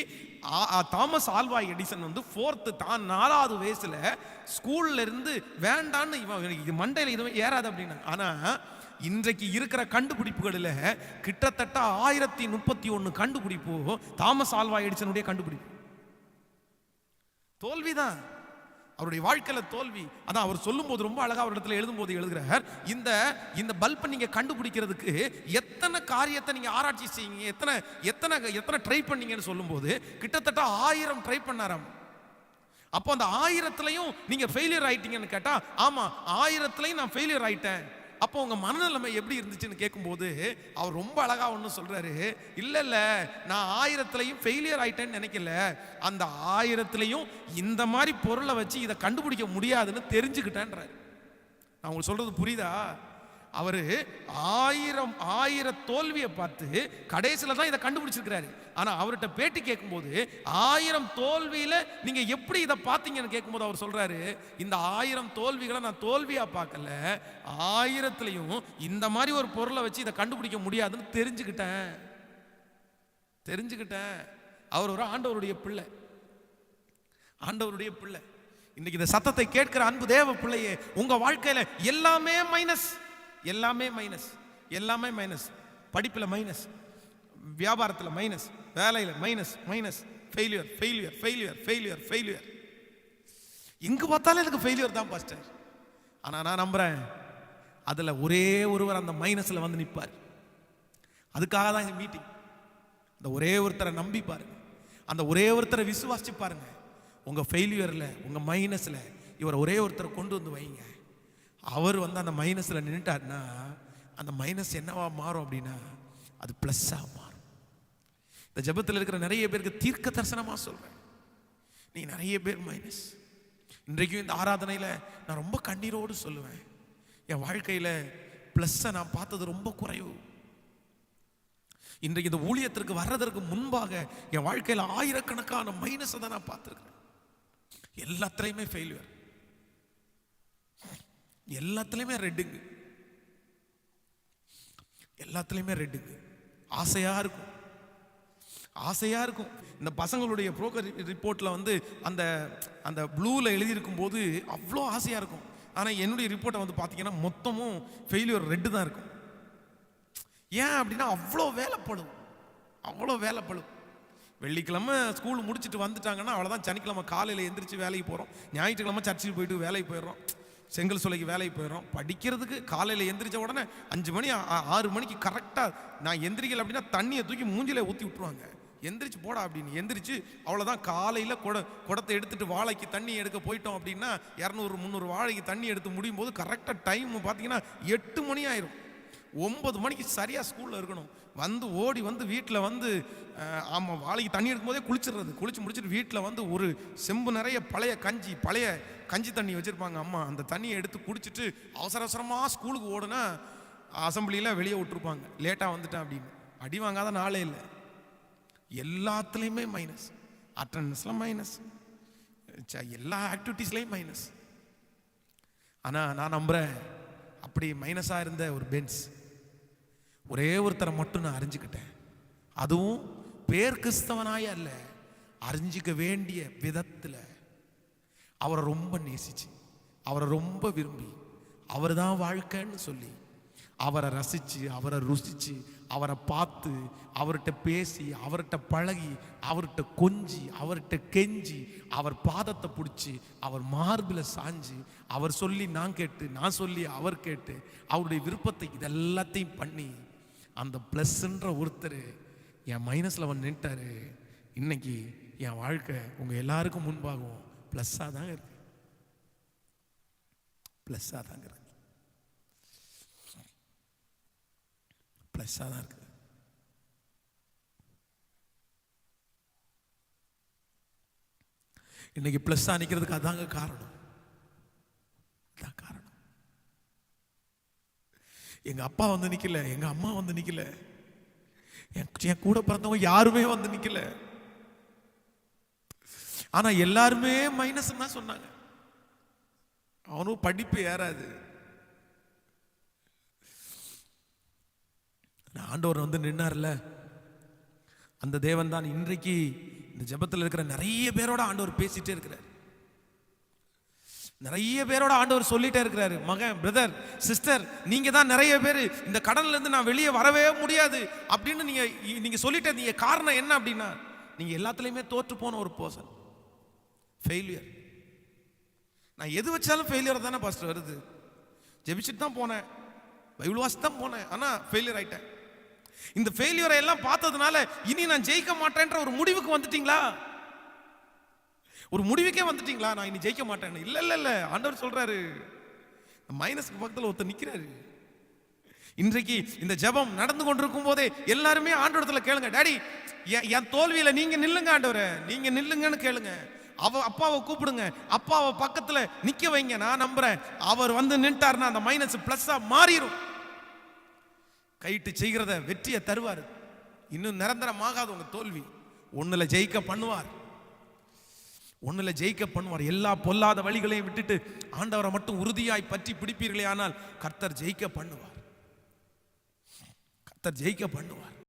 தாமஸ் ஆல்வா எடிசன் 4வது வயசுல ஸ்கூல்ல இருந்து வேண்டான்னு இவன் மண்டையில் எதுவுமே ஏறாது அப்படின்னா. ஆனா இன்றைக்கு இருக்கிற கண்டுபிடிப்புகளில் கிட்டத்தட்ட 1031 கண்டுபிடிப்பு தாமஸ் ஆல்வா எடிசனுடைய கண்டுபிடிப்பு. தோல்விதான் அவருடைய வாழ்க்கையில தோல்வி. அதான் அவர் சொல்லும் போது ரொம்ப அழகா ஒரு இடத்துல எழுதும்போது எழுதுகிறார், இந்த பல்பை நீங்க கண்டுபிடிக்கிறதுக்கு எத்தனை காரியத்தை நீங்க ஆராய்ச்சி செய்யுங்க, எத்தனை ட்ரை பண்ணீங்கன்னு சொல்லும் போது கிட்டத்தட்ட 1000 ட்ரை பண்ணாராம். அப்போ அந்த 1000லையும் நீங்க ஃபெயிலியர் ஆயிட்டீங்கன்னு கேட்டா, ஆமா 1000லையும் நான் ஃபெயிலியர் ஆயிட்டேன். அப்போ உங்க மனநிலைமை எப்படி இருந்துச்சுன்னு கேட்கும்போது அவர் ரொம்ப அழகா ஒன்று சொல்றாரு. இல்ல நான் 1000லையும் ஃபெயிலியர் ஆயிட்டேன்னு நினைக்கல, அந்த 1000லையும் இந்த மாதிரி பொருளை வச்சு இதை கண்டுபிடிக்க முடியாதுன்னு தெரிஞ்சுக்கிட்டேன்றாரு. நான் உங்களுக்கு சொல்றது புரியுதா? அவரு 1000 தோல்வியை பார்த்து கடைசியில தான் இதை கண்டுபிடிச்சிருக்கிறாரு. ஆனா அவர்கிட்ட பேட்டி கேட்கும்போது 1000 தோல்வியில நீங்க எப்படி இதை பார்த்தீங்கன்னு கேட்கும்போது அவர் சொல்றாரு, இந்த 1000 தோல்விகளை நான் தோல்வியா பார்க்கல, 1000லையும் இந்த மாதிரி ஒரு பொருளை வச்சு இதை கண்டுபிடிக்க முடியாதுன்னு தெரிஞ்சுக்கிட்டேன். அவர் ஒரு ஆண்டவருடைய பிள்ளை. இன்னைக்கு இந்த சத்தத்தை கேட்கிற அன்பு தேவ பிள்ளையே, உங்க வாழ்க்கையில எல்லாமே மைனஸ். படிப்புல மைனஸ், வியாபாரத்தில் மைனஸ், வேலையில் மைனஸ், ஃபெயிலியர். எங்க பார்த்தாலும் எனக்கு ஃபெயிலியர் தான் பாஸ்டர். ஆனா நான் நம்புறேன், அதுல ஒரே ஒருவர் அந்த மைனஸ்ல வந்து நிற்பார். அதுக்காக தான் இந்த மீட்டிங். அந்த ஒரே ஒருத்தரை நம்பி பாருங்க, அந்த ஒரே ஒருத்தரை விசுவாசிச்சு பாருங்க. உங்க ஃபெயிலியர்ல, உங்க மைனஸ்ல இவர் ஒரே ஒருத்தரை கொண்டு வந்து வைங்க. அவர் வந்து அந்த மைனஸ்ல நின்றுட்டாருன்னா அந்த மைனஸ் என்னவா மாறும் அப்படின்னா அது பிளஸ்ஸா மாறும். இந்த ஜெபத்தில் இருக்கிற நிறைய பேருக்கு தீர்க்க தரிசனமா சொல்றேன், நீ நிறைய பேர் மைனஸ். இன்றைக்கும் இந்த ஆராதனையில நான் ரொம்ப கண்ணீரோடு சொல்லுவேன், என் வாழ்க்கையில பிளஸ்ஸை நான் பார்த்தது ரொம்ப குறைவு. இன்றைக்கு இந்த ஊழியத்திற்கு வர்றதற்கு முன்பாக என் வாழ்க்கையில ஆயிரக்கணக்கான மைனஸை தான் நான் பார்த்துருக்கிறேன். எல்லாத்துலையுமே ஃபெயிலியர், எல்லாத்துலையுமே ரெட்டுங்க. ஆசையா இருக்கும். இந்த பசங்களுடைய புரோக்கர் ரிப்போர்ட்ல வந்து அந்த அந்த ப்ளூல எழுதியிருக்கும் போது அவ்வளோ ஆசையா இருக்கும். ஆனா என்னுடைய ரிப்போர்ட்டை வந்து பார்த்தீங்கன்னா மொத்தமும் ஃபெயிலியர் ரெட்டு தான் இருக்கும். ஏன் அப்படின்னா அவ்வளோ வேலைப்படும். வெள்ளிக்கிழமை ஸ்கூல் முடிச்சுட்டு வந்துட்டாங்கன்னா அவ்வளோதான், சனிக்கிழமை காலையில் எந்திரிச்சு வேலைக்கு போகிறோம், ஞாயிற்றுக்கிழமை சர்ச்சுக்கு போயிட்டு வேலைக்கு போயிடுறோம், செங்கல் சோலைக்கு வேலைக்கு போயிடுறோம். படிக்கிறதுக்கு காலையில் எந்திரிச்ச உடனே 5 மணி 6 மணிக்கு கரெக்டாக நான் எந்திரிக்கல அப்படின்னா தண்ணியை தூக்கி மூஞ்சில ஊற்றி விட்டுருவாங்க. எந்திரிச்சு போடா அப்படின்னு எந்திரிச்சு அவ்வளோதான். காலையில் குடத்தை எடுத்துட்டு வாழைக்கு தண்ணி எடுக்க போயிட்டோம் அப்படின்னா 200-300 வாழைக்கு தண்ணி எடுத்து முடியும் போது கரெக்டாக டைம் பார்த்தீங்கன்னா 8 மணி ஆயிரும். 9 மணிக்கு சரியாக ஸ்கூலில் இருக்கணும். ஓடி வந்து வீட்டில் வந்து ஆமாம் வாழைக்கு தண்ணி எடுக்கும் போதே குளிச்சு முடிச்சுட்டு வீட்டில் வந்து ஒரு செம்பு நிறைய பழைய கஞ்சி தண்ணி வச்சுருப்பாங்க அம்மா. அந்த தண்ணியை எடுத்து குடிச்சிட்டு அவசரமாக ஸ்கூலுக்கு ஓடுனா அசம்பிளியில் வெளியே விட்டுருப்பாங்க, லேட்டாக வந்துட்டேன் அப்படின்னு. அடி வாங்காத நாளே இல்லை. எல்லாத்துலேயுமே மைனஸ், அட்டண்டன்ஸில் மைனஸ், எல்லா ஆக்டிவிட்டீஸ்லேயும் மைனஸ். ஆனால் நான் நம்புகிறேன், அப்படி மைனஸாக இருந்த ஒரு பென்ஸ் ஒரே ஒருத்தரை மட்டும் நான் அறிஞ்சுக்கிட்டேன். அதுவும் பேர் கிறிஸ்தவனாய அல்ல, அறிஞ்சிக்க வேண்டிய விதத்தில் அவரை ரொம்ப நேசிச்சு, அவரை ரொம்ப விரும்பி, அவர் தான் வாழ்க்கைன்னு சொல்லி அவரை ரசித்து, அவரை ருசித்து, அவரை பார்த்து, அவர்கிட்ட பேசி, அவர்கிட்ட பழகி, அவர்கிட்ட கொஞ்சி, அவர்கிட்ட கெஞ்சி, அவர் பாதத்தை பிடிச்சி, அவர் மார்பில் சாஞ்சு, அவர் சொல்லி நான் கேட்டு, நான் சொல்லி அவர் கேட்டு, அவருடைய விருப்பத்தை இதெல்லாத்தையும் பண்ணி அந்த ப்ளஸ்ன்ற ஒருத்தர் என் மைனஸில் வந்து நின்ட்டாரு. இன்னைக்கு என் வாழ்க்கை உங்கள் எல்லாருக்கும் முன்பாகவும் ப்ளஸ்ஸாக தாங்க இருக்கு. இன்னைக்கு ப்ளஸ்ஸாக நிற்கிறதுக்கு அதாங்க காரணம். எங்க அப்பா வந்து நிக்கல, எங்க அம்மா வந்து நிக்கல, என் கூட பிறந்தவங்க யாருமே வந்து நிக்கல. ஆனா எல்லாருமே மைனஸ் தான் சொன்னாங்க. அவனும் படிப்பு ஏறாது. ஆண்டவர் வந்து நின்னார்ல, அந்த தேவன் தான் இன்றைக்கு இந்த ஜெபத்தில் இருக்கிற நிறைய பேரோட ஆண்டவர் பேசிட்டே இருக்கிறார். நிறைய பேரோட ஆண்டவர் சொல்லிட்டே இருக்கிறாரு, மகன், பிரதர், சிஸ்டர், நீங்க தான் நிறைய பேர் இந்த கடன்ல இருந்து நான் வெளியே வரவே முடியாது அப்படின்னு நீங்க சொல்லிட்டே இருந்தீங்க. காரணம் என்ன அப்படின்னா, நீங்க எல்லாத்துலயுமே தோற்று போன ஒரு பர்சன், ஃபெயிலியர். நான் எது வச்சாலும் ஃபெயிலியர் தானே பாஸ்டர் வருது. ஜெபிச்சுட்டு தான் போனேன், பைபிள் வாசி தான் போனேன், ஆனா ஃபெயிலியர் ஆயிட்டேன். இந்த ஃபெயிலியரை எல்லாம் பார்த்ததுனால இனி நான் ஜெயிக்க மாட்டேன்ற ஒரு முடிவுக்கு வந்துட்டீங்களா? ஒரு முடிவுக்கே வந்துட்டீங்களா, நான் இனி ஜெயிக்க மாட்டேன்? இல்ல இல்ல இல்ல, ஆண்டவர் சொல்றாரு, மைனஸ்க்கு பக்கத்தில் ஒருத்தர் நிக்கிறாரு. இன்றைக்கு இந்த ஜெபம் நடந்து கொண்டிருக்கும் போதே எல்லாருமே ஆண்டவரத்துல கேளுங்க, டாடி என் தோல்வியில நீங்க நில்லுங்க ஆண்டவரே, நீங்க நில்லுங்கன்னு கேளுங்க. அப்பாவை கூப்பிடுங்க, அப்பாவை பக்கத்துல நிக்க வைங்க. நான் நம்புறேன் அவர் வந்து நின்ட்டாருன்னா அந்த மைனஸ் பிளஸ்ஸா மாறிடும். கைட்டு செய்கிறத வெற்றியை தருவார். இன்னும் நிரந்தரமாகாது உங்க தோல்வி. ஒண்ணுல ஜெயிக்க பண்ணுவார், ஒண்ணுல ஜெயிக்க பண்ணுவார். எல்லா பொல்லாத வழிகளையும் விட்டுட்டு ஆண்டவரை மட்டும் உறுதியாய் பற்றி பிடிப்பீர்களே ஆனால் கர்த்தர் ஜெயிக்க பண்ணுவார், கர்த்தர் ஜெயிக்க பண்ணுவார்.